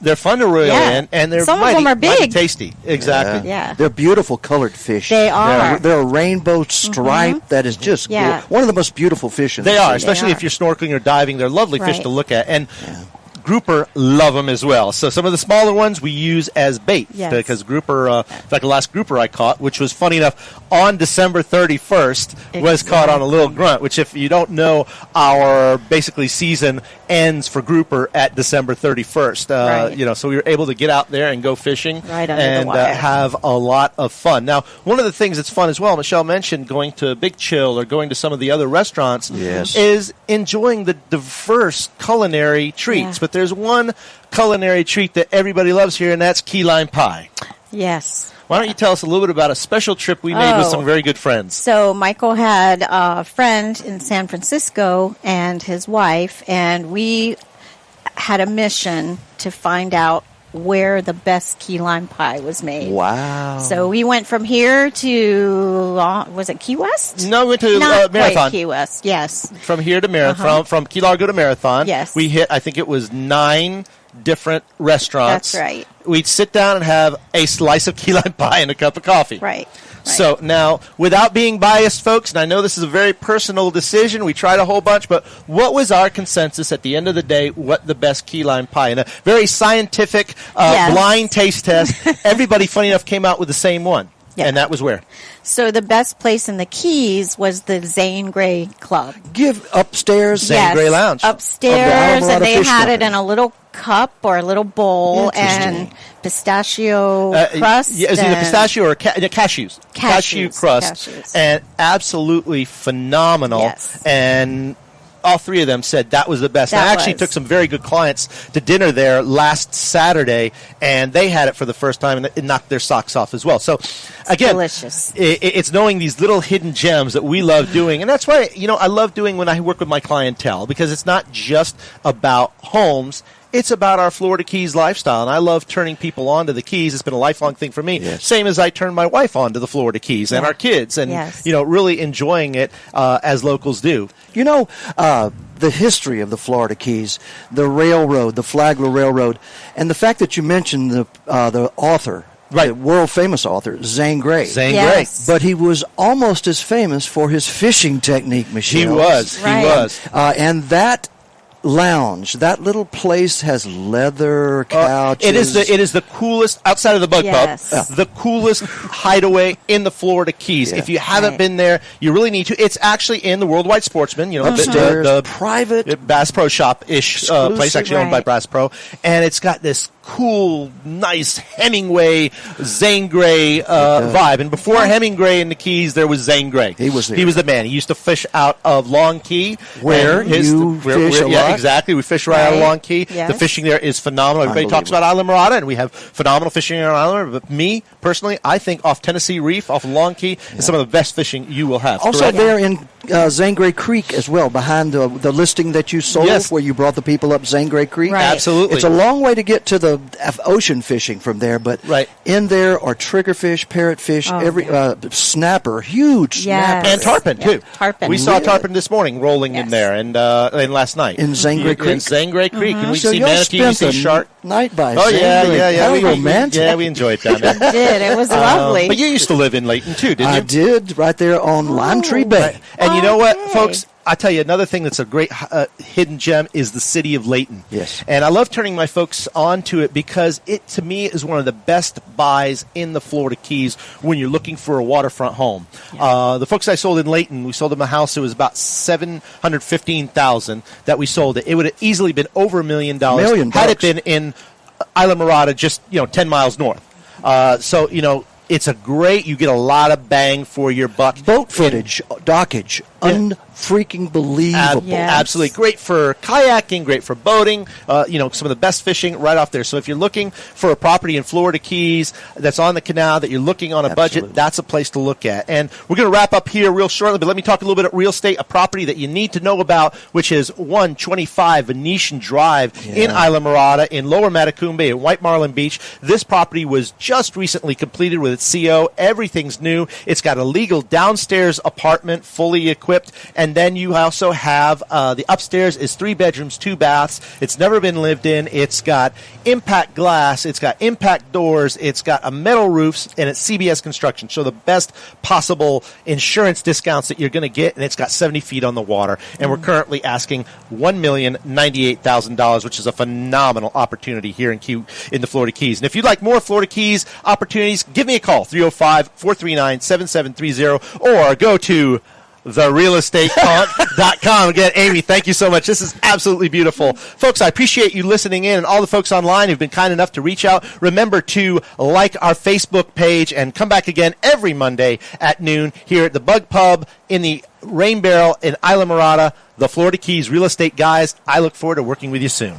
they're fun to reel in, and they're Some of them are big. mighty tasty. Exactly. Yeah. They're beautiful colored fish. They are. They're a rainbow stripe that is just one of the most beautiful fish in the They sea. are, especially if you're snorkeling or diving. They're lovely fish Right. to look at. And grouper love them as well. So some of the smaller ones we use as bait because grouper, in fact, the last grouper I caught, which was funny enough, on December 31st, was caught on a little grunt, which if you don't know, our basically season ends for grouper at December 31st. Right. So we were able to get out there and go fishing Right under the and wire. have a lot of fun. Now, one of the things that's fun as well, Michelle mentioned going to Big Chill or going to some of the other restaurants, is enjoying the diverse culinary treats. But there's one culinary treat that everybody loves here, and that's key lime pie. Yes. Why don't you tell us a little bit about a special trip we made with some very good friends? So Mykael had a friend in San Francisco and his wife, and we had a mission to find out where the best key lime pie was made. Wow. So we went from here to, was it Key West? No, we went to Not Marathon. quite Key West, yes. From here to Marathon, from Key Largo to Marathon. Yes. We hit, I think it was 9 different restaurants. That's right. We'd sit down and have a slice of key lime pie and a cup of coffee. Right. So now, without being biased, folks, and I know this is a very personal decision, we tried a whole bunch, but what was our consensus at the end of the day, what the best key lime pie? In a very scientific, blind taste test, everybody, funny enough, came out with the same one. Yeah. And that was where? So the best place in the Keys was the Zane Grey Club. Upstairs? Zane Grey Lounge. Upstairs, and they had it in a little cup or a little bowl and pistachio crust. Yeah, it was either pistachio or cashews. Cashew crust. Cashews. And absolutely phenomenal. Yes. And all three of them said that was the best. I actually took some very good clients to dinner there last Saturday, and they had it for the first time, and it knocked their socks off as well. So, again, delicious. It's knowing these little hidden gems that we love doing. And that's why, I love doing when I work with my clientele, because it's not just about homes. It's about our Florida Keys lifestyle, and I love turning people on to the Keys. It's been a lifelong thing for me, same as I turned my wife on to the Florida Keys and our kids, and really enjoying it as locals do. The history of the Florida Keys, the railroad, the Flagler Railroad, and the fact that you mentioned the author, the world-famous author, Zane Grey. Zane Grey. But he was almost as famous for his fishing technique, Michelle. He was. And that lounge, that little place has leather couches. It is the coolest, outside of the Bug Pub, the coolest hideaway in the Florida Keys. If you haven't been there, you really need to. It's actually in the Worldwide Sportsman, the private Bass Pro Shop-ish place, actually owned by Bass Pro, and it's got this cool, nice Hemingway, Zane Grey vibe. And before Hemingway in the Keys, there was Zane Grey. He was there. He was the man. He used to fish out of Long Key. Where you fish a lot. Exactly. We fish right out of Long Key. Yes. The fishing there is phenomenal. Everybody talks about Islamorada, and we have phenomenal fishing on Islamorada. But me, personally, I think off Tennessee Reef, off Long Key, is some of the best fishing you will have. Also there in Zane Grey Creek as well, behind the listing that you sold, where you brought the people up Zane Grey Creek. Right. Absolutely. It's a long way to get to the ocean fishing from there, but in there are triggerfish, parrotfish, snapper, huge snapper. And tarpon, too. Tarpon. We saw tarpon this morning rolling in there, and last night. In Zane Grey Creek? In Zane Grey Creek. And we So see y'all manatee, we spent see the shark. night by Oh, Zane Grey. yeah. How romantic. Yeah, we enjoyed that. We did. It was lovely. But you used to live in Layton, too, didn't you? I did, right there on Lime Tree Bay. And you know what, folks? I tell you, another thing that's a great hidden gem is the city of Layton. Yes. And I love turning my folks onto it because it, to me, is one of the best buys in the Florida Keys when you're looking for a waterfront home. Yeah. The folks I sold in Layton, we sold them a house that was about $715,000 that we sold it. It would have easily been over $1 million had it been in Islamorada, just 10 miles north. So it's a great. You get a lot of bang for your buck. Boat footage, dockage, unfreaking believable. Yes. Absolutely great for kayaking, great for boating. Some of the best fishing right off there. So if you're looking for a property in Florida Keys that's on the canal, that you're looking on a budget, that's a place to look at. And we're going to wrap up here real shortly, but let me talk a little bit about real estate, a property that you need to know about, which is 125 Venetian Drive in Islamorada, in Lower Matacumbe, at White Marlin Beach. This property was just recently completed with its CO. Everything's new. It's got a legal downstairs apartment, fully equipped, and then you also have the upstairs is 3 bedrooms, 2 baths. It's never been lived in. It's got impact glass. It's got impact doors. It's got a metal roofs, and it's CBS construction. So the best possible insurance discounts that you're going to get, and it's got 70 feet on the water. And we're currently asking $1,098,000, which is a phenomenal opportunity here in the Florida Keys. And if you'd like more Florida Keys opportunities, give me a call, 305-439-7730, or go to therealestateconk.com. Again, Amy, thank you so much. This is absolutely beautiful. Folks, I appreciate you listening in, and all the folks online who've been kind enough to reach out. Remember to like our Facebook page and come back again every Monday at noon here at the Bug Pub in the Rain Barrel in Islamorada, the Florida Keys Real Estate Guys. I look forward to working with you soon.